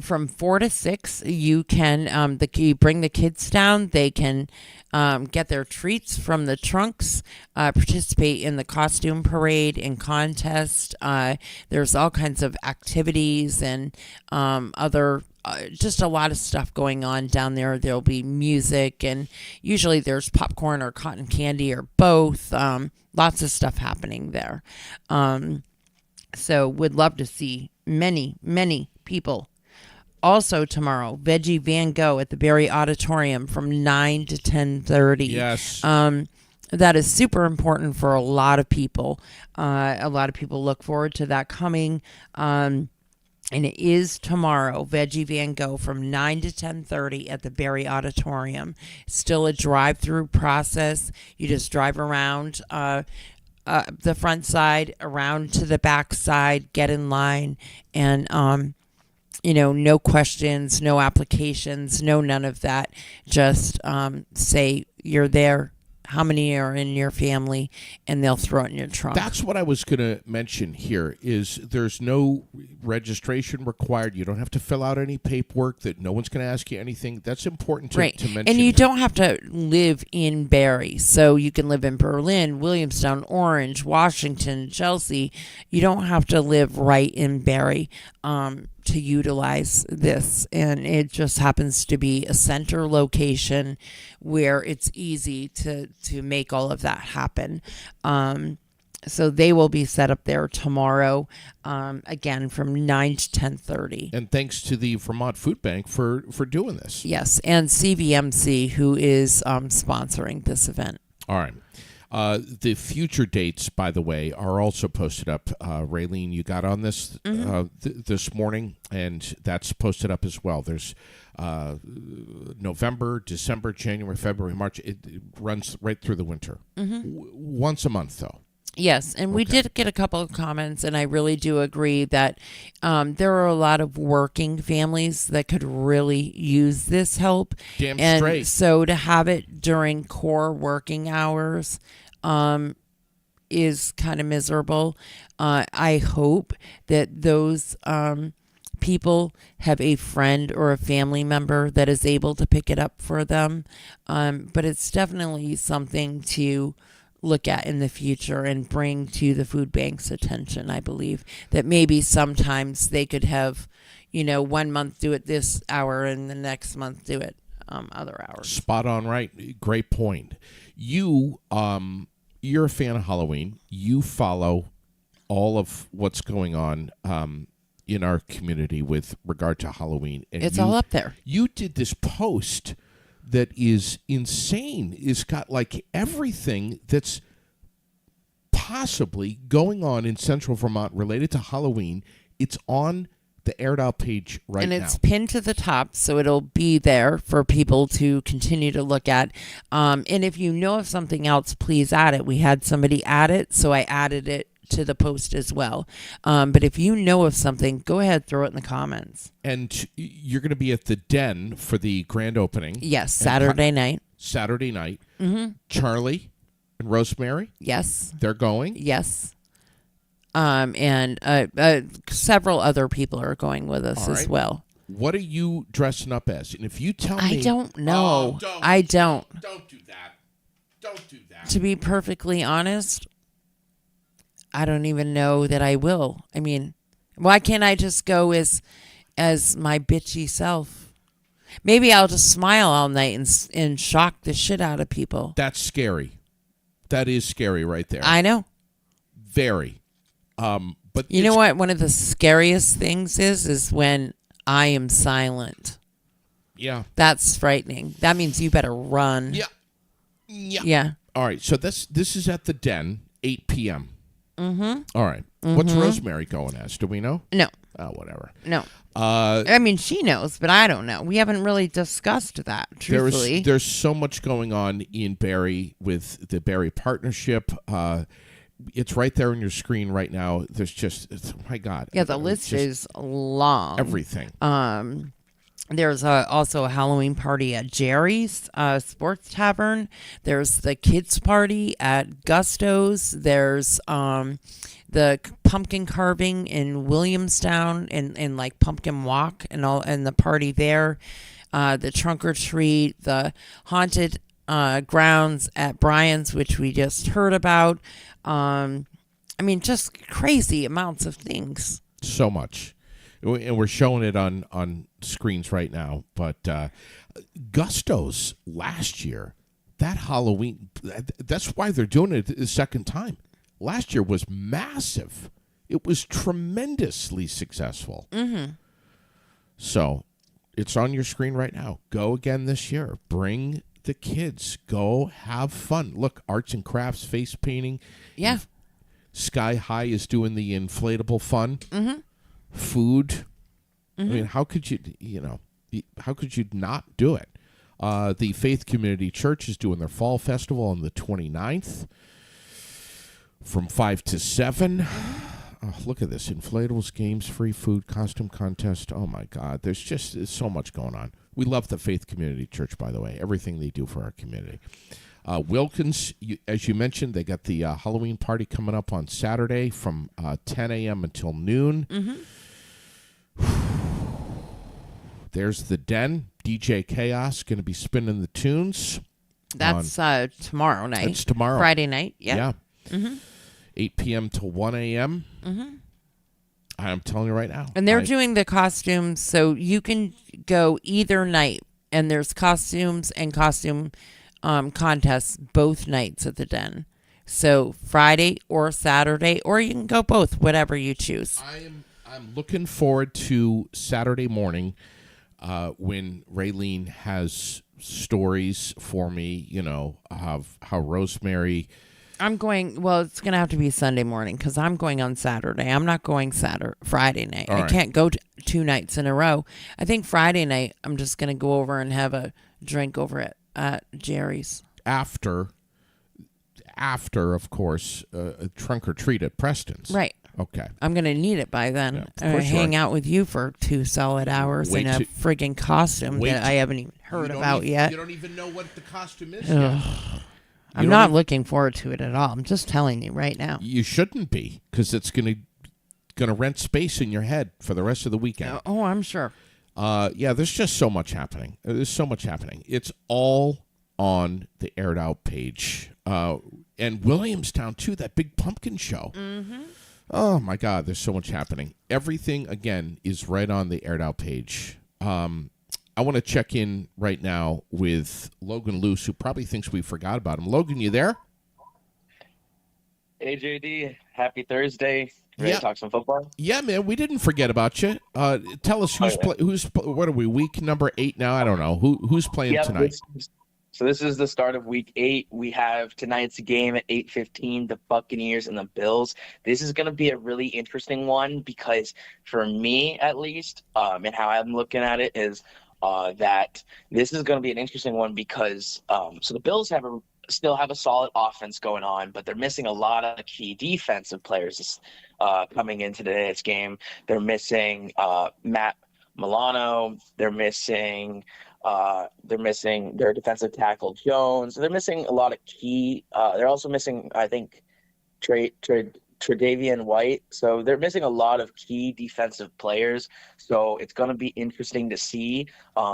from 4 to 6, you can you bring the kids down. They can get their treats from the trunks, participate in the costume parade and contest. There's all kinds of activities and other just a lot of stuff going on down there. There'll be music, and usually there's popcorn or cotton candy or both. Lots of stuff happening there. So would love to see many, many people. Also tomorrow, Veggie Van Gogh at the Barrie Auditorium from 9 to 10:30.
Yes.
That is super important for a lot of people. A lot of people look forward to that coming. And it is tomorrow, Veggie Van Gogh from 9 to 10:30 at the Barrie Auditorium. Still a drive-through process. You just drive around the front side, around to the back side, get in line, and no questions, no applications, no none of that. Just say you're there how many are in your family, and they'll throw it in your trunk.
That's what I was going to mention here is there's no registration required. You don't have to fill out any paperwork. That no one's going to ask you anything. That's important to mention.
And you don't have to live in Barrie. So you can live in Berlin, Williamstown, Orange, Washington, Chelsea. You don't have to live right in Barrie to utilize this. And it just happens to be a center location where it's easy to make all of that happen. So they will be set up there tomorrow, again, from 9 to 10:30.
And thanks to the Vermont Food Bank for doing this.
Yes, and CVMC, who is sponsoring this event.
All right. The future dates, by the way, are also posted up. Raylene, you got on this this morning, and that's posted up as well. There's November, December, January, February, March. It runs right through the winter. Once a month, though.
Yes, and we did get a couple of comments, and I really do agree that there are a lot of working families that could really use this help.
Damn
and
straight.
So to have it during core working hours is kind of miserable. I hope that those people have a friend or a family member that is able to pick it up for them. But it's definitely something to look at in the future and bring to the food bank's attention. I believe that maybe sometimes they could have, 1 month do it this hour and the next month do it other hours.
Spot on, right? Great point. You're a fan of Halloween. You follow all of what's going on in our community with regard to Halloween. And
It's all up there.
You did this post that is insane. It's got like everything that's possibly going on in Central Vermont related to Halloween. It's on the Aired Out page right now.
And it's pinned to the top, so it'll be there for people to continue to look at. And if you know of something else, please add it. We had somebody add it, so I added it to the post as well. But if you know of something, go ahead, throw it in the comments.
And you're going to be at the Den for the grand opening.
Yes, Saturday night.
Saturday night. Charlie and Rosemary.
Yes.
They're going.
Yes. And several other people are going with us as well.
What are you dressing up as? And if you tell me,
I don't know.
Oh,
I don't.
Don't do that. Don't do that.
To be perfectly honest, I don't even know that I will. I mean, why can't I just go as my bitchy self? Maybe I'll just smile all night and shock the shit out of people.
That's scary. That is scary right there.
I know.
Very. But
you know what? One of the scariest things is when I am silent.
Yeah.
That's frightening. That means you better run.
Yeah. Yeah.
Yeah.
All right. So this is at the Den, 8 p.m. All right. What's Rosemary going as? Do we know?
No.
Oh, whatever.
No. I mean, she knows, but I don't know. We haven't really discussed that, truthfully.
There's so much going on in Barrie with the Barrie Partnership. It's right there on your screen right now. There's just, my God.
Yeah, the list is long.
Everything.
There's also a Halloween party at Jerry's Sports Tavern. There's the kids party at Gusto's. There's the pumpkin carving in Williamstown and like pumpkin walk and the party there. The trunk or treat, the haunted grounds at Brian's, which we just heard about. I mean, just crazy amounts of things.
So much. And we're showing it on screens right now. But Gusto's last year, that Halloween, that's why they're doing it the second time. Last year was massive. It was tremendously successful. So it's on your screen right now. Go again this year. Bring the kids. Go have fun. Look, arts and crafts, face painting.
Yeah.
Sky High is doing the inflatable fun. Food. I mean, how could you not do it? The Faith Community Church is doing their fall festival on the 29th from 5 to 7. Oh, look at this. Inflatables, games, free food, costume contest. Oh, my God. There's so much going on. We love the Faith Community Church, by the way. Everything they do for our community. Wilkins, as you mentioned, they got the Halloween party coming up on Saturday from 10 a.m. until noon. There's the Den. DJ Chaos going to be spinning the tunes.
That's tomorrow night.
It's tomorrow.
Friday night. Yep.
Yeah. 8 p.m. to 1 a.m. I'm telling you right now.
And they're doing the costumes, so you can go either night. And there's costumes and costume contests both nights at the Den. So Friday or Saturday, or you can go both, whatever you choose.
I'm looking forward to Saturday morning when Raylene has stories for me, of how Rosemary...
I'm going, well, it's going to have to be Sunday morning because I'm going on Saturday. I'm not going Friday night.
All
I
right.
can't go 2 nights in a row. I think Friday night, I'm just going to go over and have a drink over at Jerry's.
After, of course, a trunk or treat at Preston's.
Right.
Okay.
I'm going to need it by then.
Yeah, of
I'm going
course
to
you
hang
are.
out with you for 2 solid hours
Wait
in a
till-
friggin' costume
wait
that I
till-
haven't even heard
You don't
about
even-
yet.
You don't even know what the costume is
Ugh.
yet.
I'm not looking forward to it at all. I'm just telling you right now.
You shouldn't be, because it's going to rent space in your head for the rest of the weekend.
Oh, I'm sure.
Yeah, there's just so much happening. There's so much happening. It's all on the Aired Out page. And Williamstown, too, that big pumpkin show. Oh, my God, there's so much happening. Everything, again, is right on the Aired Out page. I want to check in right now with Logan Luce, who probably thinks we forgot about him. Logan, you there?
Hey, JD. Happy Thursday. Ready
Yeah.
to talk some football?
Yeah, man, we didn't forget about you. Tell us what are we, week number 8 now? I don't know. Who's playing
Yep,
tonight?
So this is the start of week 8. We have tonight's game at 8:15, the Buccaneers and the Bills. This is going to be a really interesting one because for me, at least, and how I'm looking at it is that this is going to be an interesting one because so the Bills still have a solid offense going on, but they're missing a lot of key defensive players coming into today's game. They're missing Matt Milano. They're missing their defensive tackle Jones. They're missing a lot of key. They're also missing, I think, Tre'Davious White. So they're missing a lot of key defensive players. So it's going to be interesting to see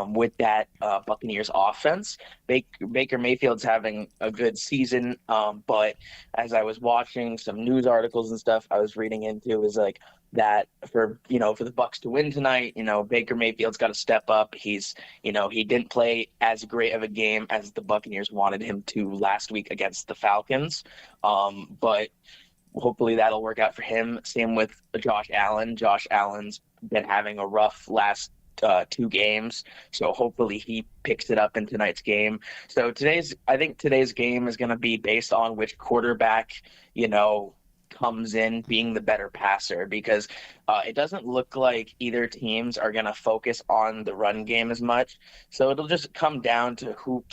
with that Buccaneers offense. Baker Mayfield's having a good season, but as I was watching some news articles and stuff, I was reading into is like that for the Bucs to win tonight, Baker Mayfield's got to step up. He didn't play as great of a game as the Buccaneers wanted him to last week against the Falcons, but hopefully that'll work out for him. Same with Josh Allen. Josh Allen's been having a rough last 2 games, so hopefully he picks it up in tonight's game. So I think today's game is going to be based on which quarterback comes in being the better passer, because it doesn't look like either teams are going to focus on the run game as much. So it'll just come down to who's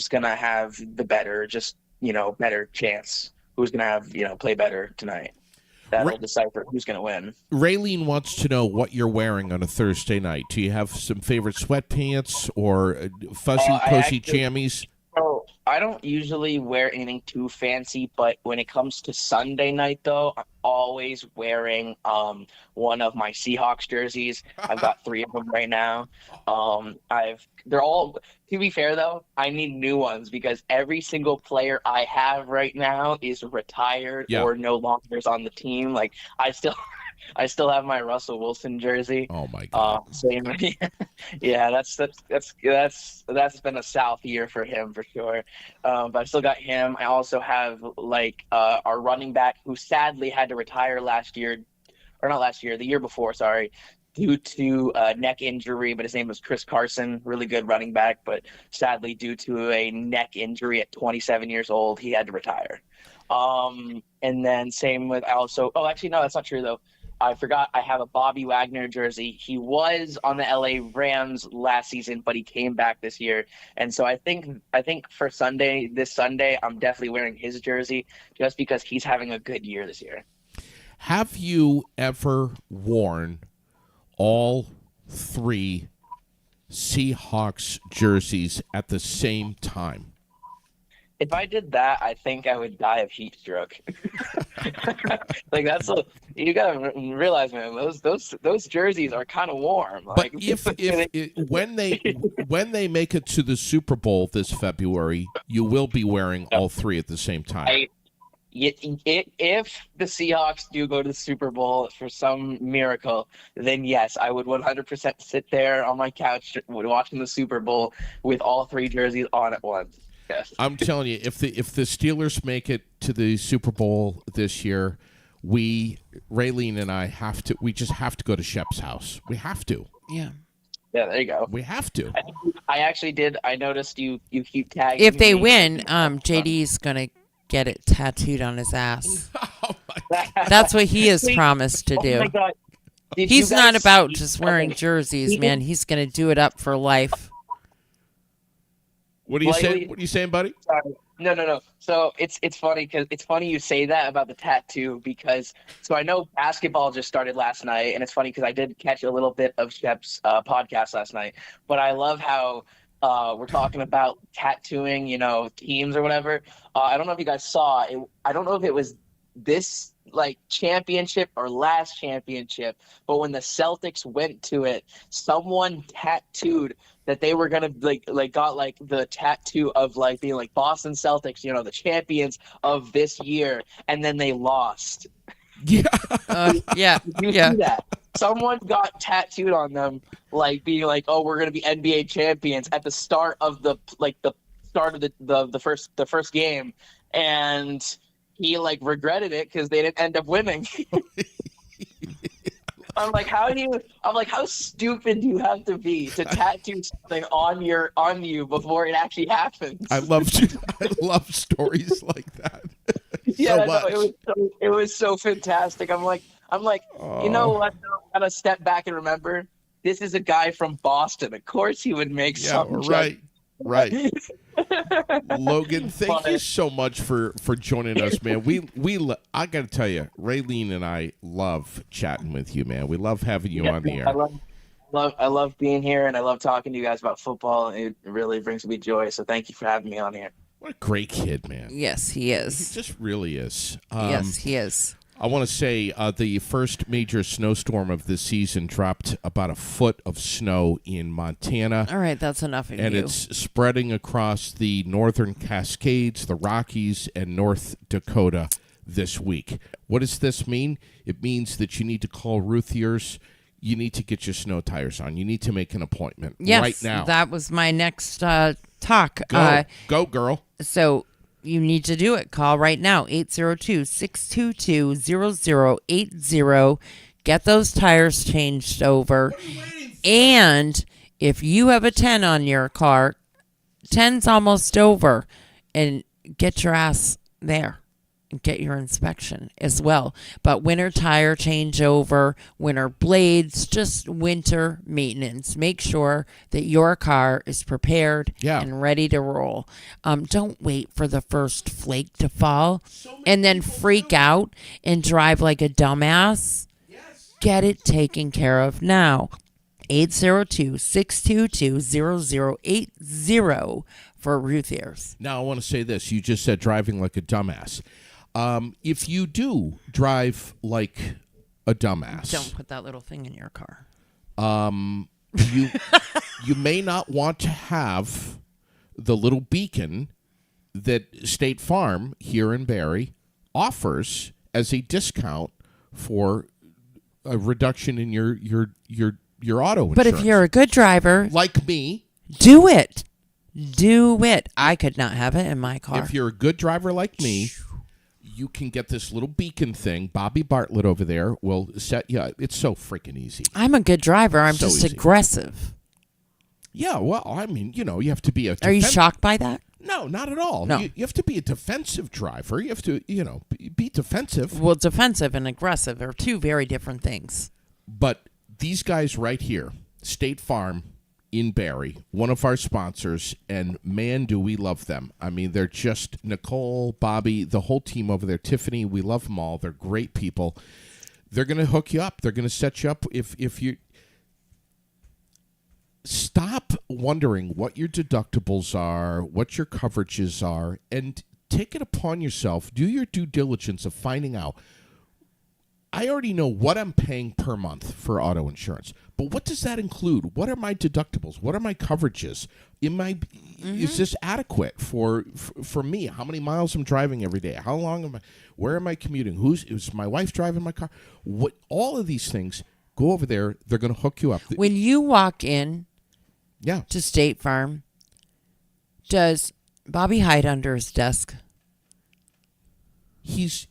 going to have the better chance. Who's going to have, play better tonight. That'll decipher who's going to win.
Raylene wants to know what you're wearing on a Thursday night. Do you have some favorite sweatpants or fuzzy, cozy jammies?
So I don't usually wear anything too fancy, but when it comes to Sunday night, though, I'm always wearing one of my Seahawks jerseys. I've got 3 of them right now. They're all, to be fair, though, I need new ones because every single player I have right now is retired or no longer is on the team. Like I still have my Russell Wilson jersey.
Oh my God!
Yeah, that's been a south year for him for sure. But I still got him. I also have our running back who sadly had to retire the year before. Sorry, due to a neck injury. But his name was Chris Carson, really good running back. But sadly, due to a neck injury at 27 years old, he had to retire. And then same with actually no, that's not true though. I forgot I have a Bobby Wagner jersey. He was on the LA Rams last season, but he came back this year. And so I think for this Sunday, I'm definitely wearing his jersey just because he's having a good year this year.
Have you ever worn all 3 Seahawks jerseys at the same time?
if I did that, I think I would die of heat stroke. Like you gotta realize, man. Those jerseys are kind of warm.
But
Like
when they make it to the Super Bowl this February, you will be wearing all three at the same time.
If the Seahawks do go to the Super Bowl for some miracle, then yes, I would 100% sit there on my couch watching the Super Bowl with all three jerseys on at once. Yes.
I'm telling you, if the Steelers make it to the Super Bowl this year, Raylene and I we just have to go to Shep's house. We have to.
Yeah.
Yeah, there you go.
We have to.
I actually did. I noticed you keep tagging.
If they
me.
win, JD's gonna get it tattooed on his ass.
Oh my God.
That's what he has promised to
Oh
do.
my God. Did
He's
you
not
guys
about
see-
just wearing
Okay.
jerseys, man. He's gonna do it up for life.
What are you
Like,
saying? What are you saying, buddy?
Sorry. No. So it's funny because it's funny you say that about the tattoo because so I know basketball just started last night and it's funny because I did catch a little bit of Shep's podcast last night, but I love how we're talking about tattooing, teams or whatever. I don't know if you guys saw it. I don't know if it was this like championship or last championship, but when the Celtics went to it, someone tattooed that they were gonna got like the tattoo of like being like Boston Celtics, the champions of this year, and then they lost.
Yeah.
Yeah,
Did you
yeah.
see that? Someone got tattooed on them, like being like, "Oh, we're gonna be NBA champions" at the start of the start of the first game, and he like regretted it because they didn't end up winning. I'm like, how stupid do you have to be to tattoo something on you before it actually happens?
I love stories like that.
Yeah,
so
no,
much.
it was so fantastic. I'm like, you know what? I gotta step back and remember, this is a guy from Boston. Of course, he would make
Yeah,
some
right. Right.
joke.
Logan, thank you so much for joining us, man. I got to tell you, Raylene and I love chatting with you, man. We love having you on the air.
I love being here, and I love talking to you guys about football. It really brings me joy. So thank you for having me on here.
What a great kid, man.
Yes, he
He
is.
just really is.
Yes, he is.
I want to say the first major snowstorm of this season dropped about a foot of snow in Montana.
All right, that's enough of
And
you.
it's spreading across the northern Cascades, the Rockies, and North Dakota this week. What does this mean? It means that you need to call Ruthiers. You need to get your snow tires on. You need to make an appointment
Yes,
right now.
that was my next talk.
Go, girl.
So you need to do it. Call right now, 802-622-0080. Get those tires changed over. And if you have a 10 on your car, 10's almost over. And get your ass there and get your inspection as well. But winter tire changeover, winter blades, just winter maintenance. Make sure that your car is prepared and ready to roll. Don't wait for the first flake to fall and then freak out and drive like a dumbass. Get it taken care of now. 802-622-0080 for Ruthiers.
Now, I want to say this. You just said driving like a dumbass. If you do drive like a dumbass,
Don't put that little thing in your car.
you may not want to have the little beacon that State Farm here in Barrie offers as a discount for a reduction in your auto insurance.
But if you're a good driver,
like me,
do it. Do it. I could not have it in my car.
if you're a good driver like me, you can get this little beacon thing. Bobby Bartlett over there will set you. It's so freaking easy.
I'm a good driver. I'm
So
just
easy.
aggressive.
Yeah, well, I mean, you have to be a.
Are you shocked by that?
No, not at all.
No.
You have to be a defensive driver. You have to, be defensive.
Well, defensive and aggressive are two very different things.
But these guys right here, State Farm in Barrie, one of our sponsors, and man, do we love them. I mean, they're just Nicole, Bobby, the whole team over there, Tiffany, we love them all. They're great people. They're going to hook you up. They're going to set you up if you stop wondering what your deductibles are, what your coverages are, and take it upon yourself. Do your due diligence of finding out. I already know what I'm paying per month for auto insurance, but what does that include? What are my deductibles? What are my coverages? Is this adequate for me? How many miles I'm driving every day? How long am I? Where am I commuting? Is my wife driving my car? What? All of these things. Go over there. They're going to hook you up.
When you walk in
Yeah.
to State Farm, does Bobby hide under his desk?
He's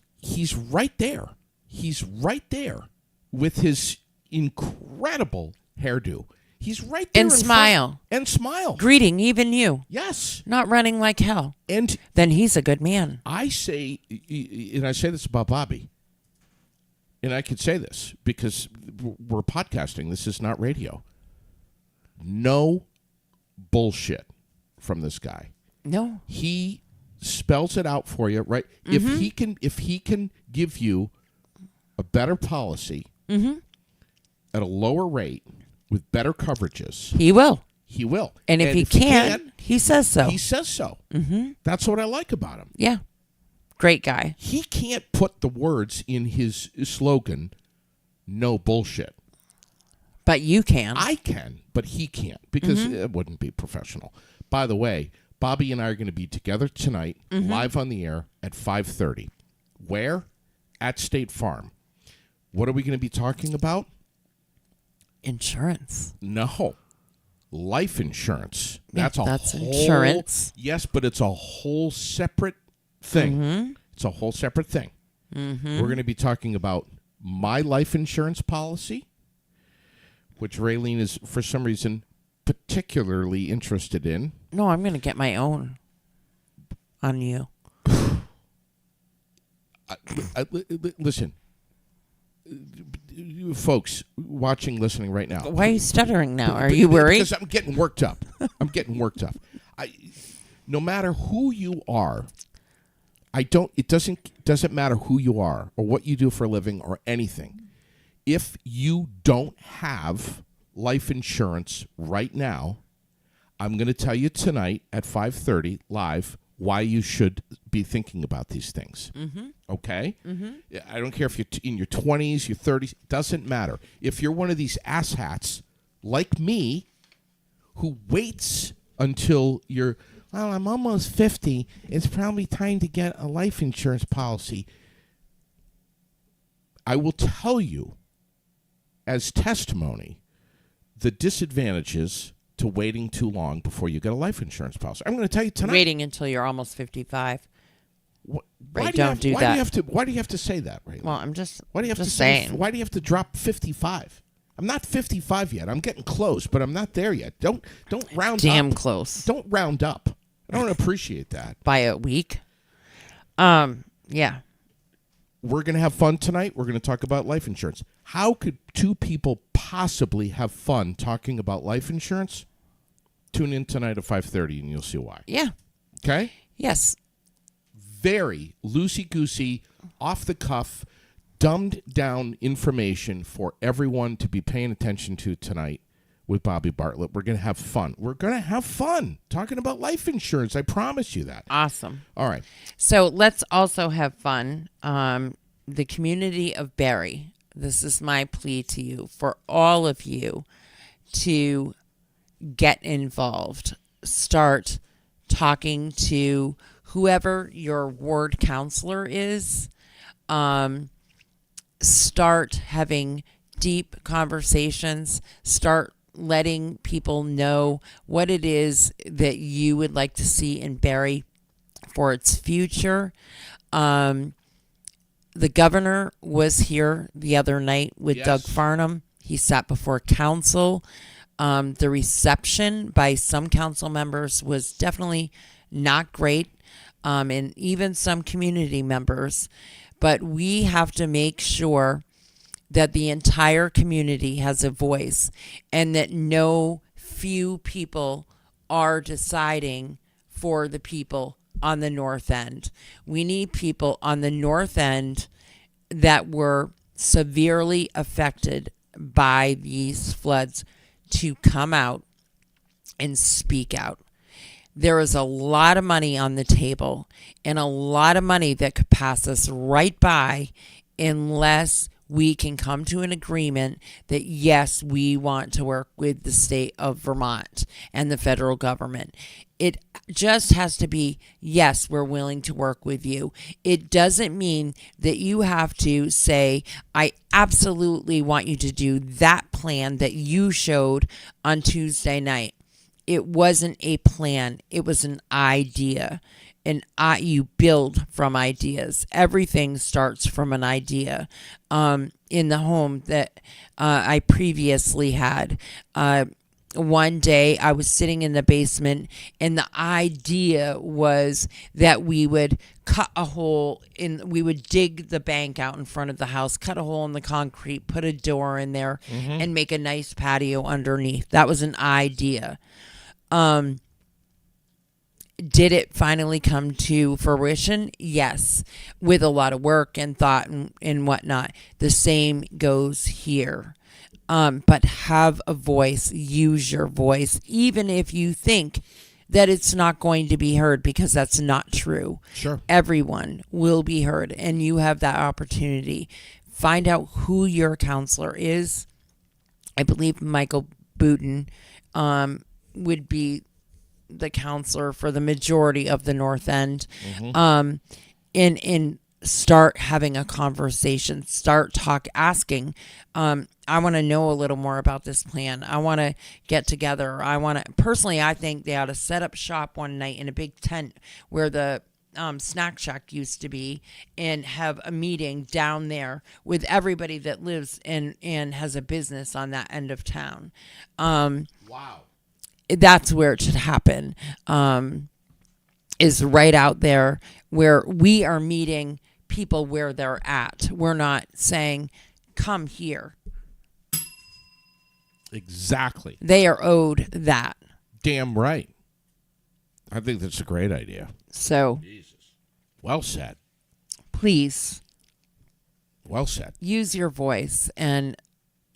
right there. He's right there with his incredible hairdo. He's right there
And
in
smile.
front. And smile.
Greeting even you.
Yes.
Not running like hell.
And
Then he's a good man.
I say, and I say this about Bobby, and I could say this because we're podcasting. This is not radio. No bullshit from this guy.
No.
He spells it out for you, right?
Mm-hmm.
If he can give you a better policy at a lower rate with better coverages,
He will.
he will.
And if he can't, he says so.
he says so. Mm-hmm. That's what I like about him.
Yeah. Great guy.
He can't put the words in his slogan, no bullshit.
But you can.
I can, but he can't because it wouldn't be professional. By the way, Bobby and I are going to be together tonight, live on the air at 5:30. Where? At State Farm. What are we going to be talking about?
Insurance.
No. Life insurance.
Yeah, that's insurance.
Yes, but it's a whole separate thing. It's a whole separate thing. We're going to be talking about my life insurance policy, which Raylene is, for some reason, particularly interested in.
No, I'm going to get my own on you.
Listen, folks watching, listening right now.
Why are you stuttering now? Are you worried?
Because I'm getting worked up. No matter who you are, it doesn't matter who you are or what you do for a living or anything. If you don't have life insurance right now, I'm going to tell you tonight at 5:30 live why you should be thinking about these things. Okay? I don't care if you're in your 20s, your 30s. Doesn't matter. If you're one of these asshats like me who waits until you're, well, I'm almost 50. It's probably time to get a life insurance policy. I will tell you as testimony the disadvantages to waiting too long before you get a life insurance policy. I'm going to tell you tonight.
Waiting until you're almost 55.
Why
Ray,
do you
don't
have,
do
why
that.
Do you have to, why do you have to say that, Ray?
Well, I'm just,
Why do you have
just
to say,
saying.
Why do you have to drop 55? I'm not 55 yet. I'm getting close, but I'm not there yet. Don't round
Damn
up.
close.
Don't round up. I don't appreciate that.
By a week. Yeah.
We're going to have fun tonight. We're going to talk about life insurance. How could two people possibly have fun talking about life insurance? Tune in tonight at 5:30 and you'll see why.
Yeah.
Okay?
Yes.
Very loosey-goosey, off-the-cuff, dumbed-down information for everyone to be paying attention to tonight with Bobby Bartlett. We're going to have fun. We're going to have fun talking about life insurance. I promise you that.
Awesome.
All right.
So let's also have fun. The community of Barrie. This is my plea to you, for all of you to get involved. Start talking to whoever your ward counselor is. Start having deep conversations. Start letting people know what it is that you would like to see in Barrie for its future. The governor was here the other night with
Yes.
Doug Farnham. He sat before council. The reception by some council members was definitely not great, and even some community members. But we have to make sure that the entire community has a voice and that no few people are deciding for the people on the north end. We need people on the north end that were severely affected by these floods to come out and speak out. There is a lot of money on the table and a lot of money that could pass us right by unless we can come to an agreement that, yes, we want to work with the state of Vermont and the federal government. It just has to be, yes, we're willing to work with you. It doesn't mean that you have to say, I absolutely want you to do that plan that you showed on Tuesday night. It wasn't a plan. It was an idea. And you build from ideas. Everything starts from an idea. In the home that I previously had, one day I was sitting in the basement, and the idea was that we would cut a hole we would dig the bank out in front of the house, cut a hole in the concrete, put a door in there, and make a nice patio underneath. That was an idea. Did it finally come to fruition? Yes, with a lot of work and thought and whatnot. The same goes here. But have a voice, use your voice, even if you think that it's not going to be heard, because that's not true.
Sure.
Everyone will be heard, and you have that opportunity. Find out who your counselor is. I believe Michael Booten would be the counselor for the majority of the North End. And start having a conversation, start asking, I want to know a little more about this plan. I want to get together. Personally, I think they ought to set up shop one night in a big tent where the snack shack used to be, and have a meeting down there with everybody that lives and has a business on that end of town.
Wow.
That's where it should happen, is right out there where we are meeting people where they're at. We're not saying, come here.
Exactly.
They are owed that.
Damn right. I think that's a great idea.
So
Jesus. Well said.
please
Well said.
use your voice, and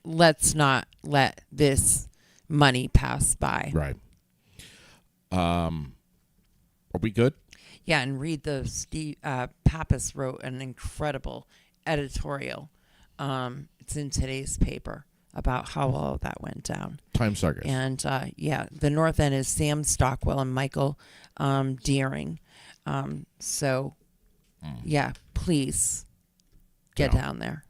let's not let this money pass by.
Right. Are we good?
Yeah, and read Steve Pappas wrote an incredible editorial. It's in today's paper about how all of that went down.
Time suckers.
And the North End is Sam Stockwell and Michael Deering. Please get down there.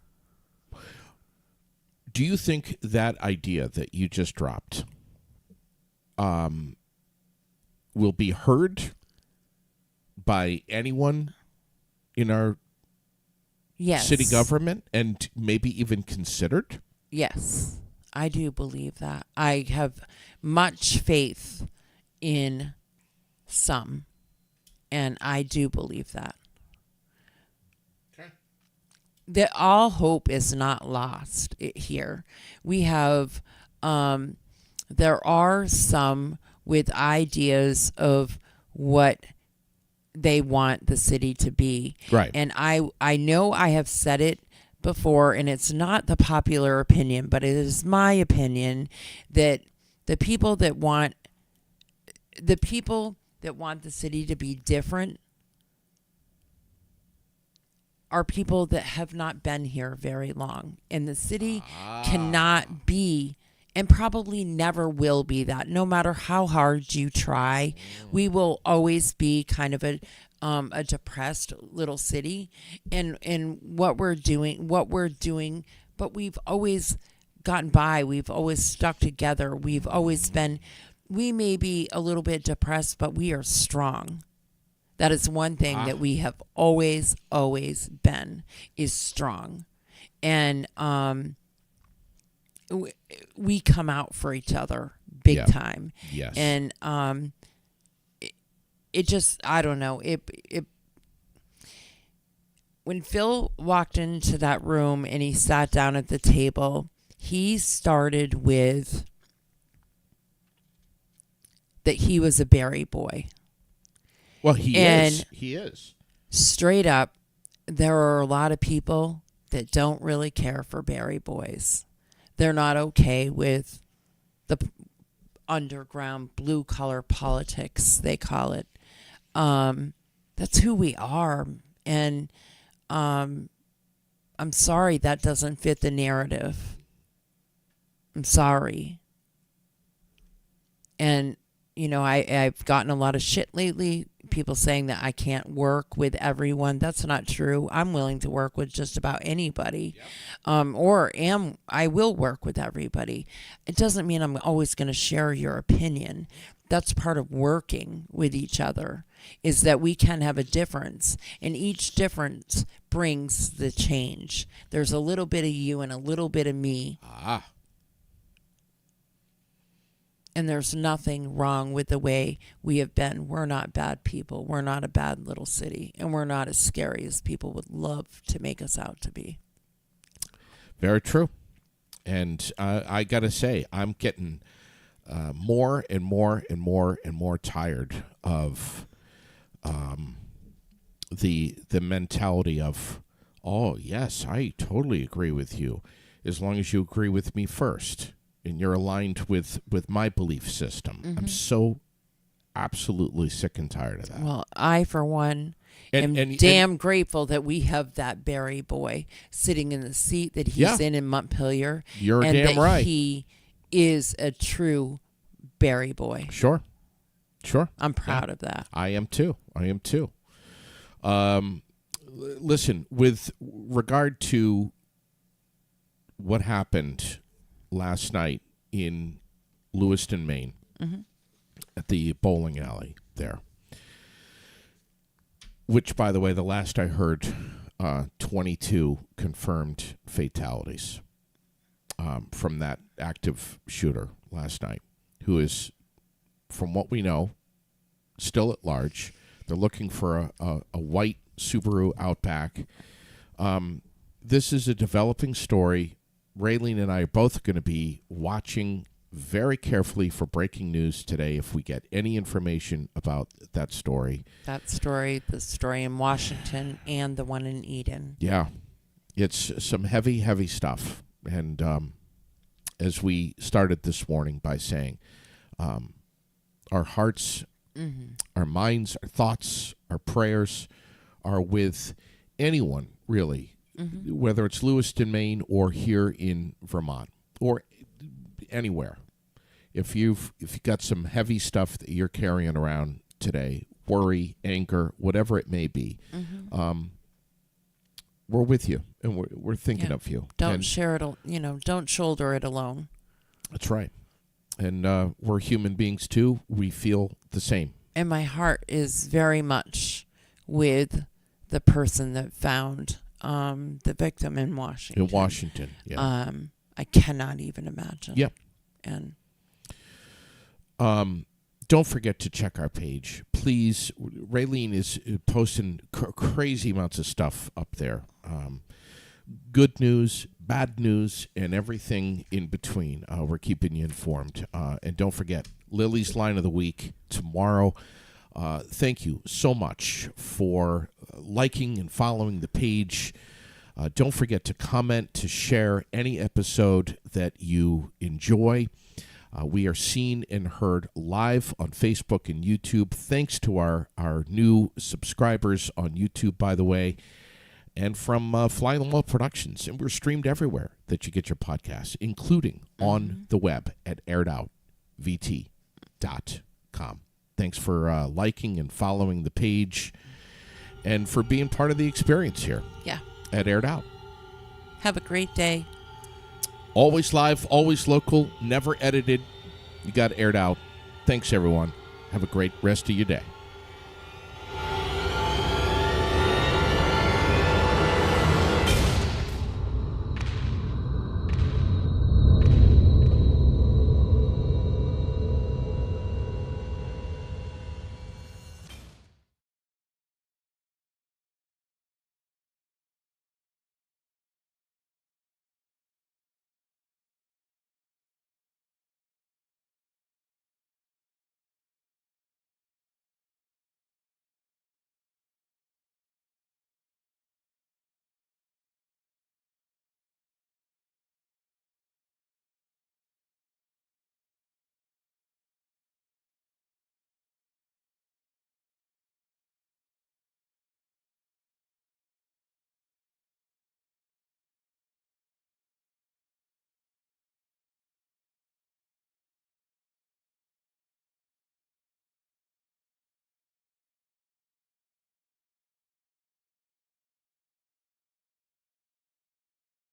Do you think that idea that you just dropped will be heard by anyone in our city government, and maybe even considered?
Yes, I do believe that. I have much faith in some, and I do believe that.
Okay.
That all hope is not lost here. We have, there are some with ideas of what they want the city to be.
Right.
And I know I have said it before, and it's not the popular opinion, but it is my opinion that the people that want the city to be different are people that have not been here very long. And the city cannot be, and probably never will be, that. No matter how hard you try, we will always be kind of a depressed little city. And what we're doing, but we've always gotten by. We've always stuck together. We've always been, we may be a little bit depressed, but we are strong. That is one thing that we have always been, is strong. And we come out for each other big time.
Yes.
And it just, I don't know. When Phil walked into that room and he sat down at the table, he started with that he was a Barry boy.
Well, he is. He is.
Straight up, there are a lot of people that don't really care for Barry boys. They're not okay with underground blue collar politics, they call it. That's who we are. And I'm sorry that doesn't fit the narrative. I'm sorry. And, I've gotten a lot of shit lately. People saying that I can't work with everyone. That's not true. I'm willing to work with just about anybody. Yep. I will work with everybody. It doesn't mean I'm always going to share your opinion. That's part of working with each other, is that we can have a difference, and each difference brings the change. There's a little bit of you and a little bit of me. And there's nothing wrong with the way we have been. We're not bad people. We're not a bad little city. And we're not as scary as people would love to make us out to be.
Very true. And I got to say, I'm getting more and more and more and more tired of the mentality of, oh, yes, I totally agree with you, as long as you agree with me first. And you're aligned with my belief system. I'm so absolutely sick and tired of that.
Well, I, for one, am damn grateful that we have that Barry boy sitting in the seat that he's in Montpelier.
You're
and
damn
that
right.
He is a true Barry boy.
Sure.
I'm proud of that.
I am too. Listen, with regard to what happened last night in Lewiston, Maine, at the bowling alley there, which, by the way, the last I heard, 22 confirmed fatalities from that active shooter last night, who is, from what we know, still at large. They're looking for a white Subaru Outback. This is a developing story. Raylene and I are both going to be watching very carefully for breaking news today if we get any information about that story.
The story in Washington, and the one in Eden.
Yeah. It's some heavy, heavy stuff. And as we started this morning by saying, our hearts, our minds, our thoughts, our prayers are with anyone, really, whether it's Lewiston, Maine, or here in Vermont, or anywhere. If you've got some heavy stuff that you're carrying around today, worry, anger, whatever it may be, we're with you, and we're thinking of you.
Don't share it. Don't shoulder it alone.
That's right. And we're human beings too. We feel the same.
And my heart is very much with the person that found the victim in Washington.
In Washington, yeah.
I cannot even imagine.
Yep.
And
don't forget to check our page, please. Raylene is posting crazy amounts of stuff up there. Good news, bad news, and everything in between. We're keeping you informed. And don't forget, Lily's Line of the Week tomorrow. Thank you so much for liking and following the page. Don't forget to comment, to share any episode that you enjoy. We are seen and heard live on Facebook and YouTube. Thanks to our new subscribers on YouTube, by the way, and from Fly on the Wall Productions. And we're streamed everywhere that you get your podcasts, including on the web at airedoutVT.com. Thanks for liking and following the page and for being part of the experience here at Aired Out.
Have a great day.
Always live, always local, never edited. You got Aired Out. Thanks, everyone. Have a great rest of your day.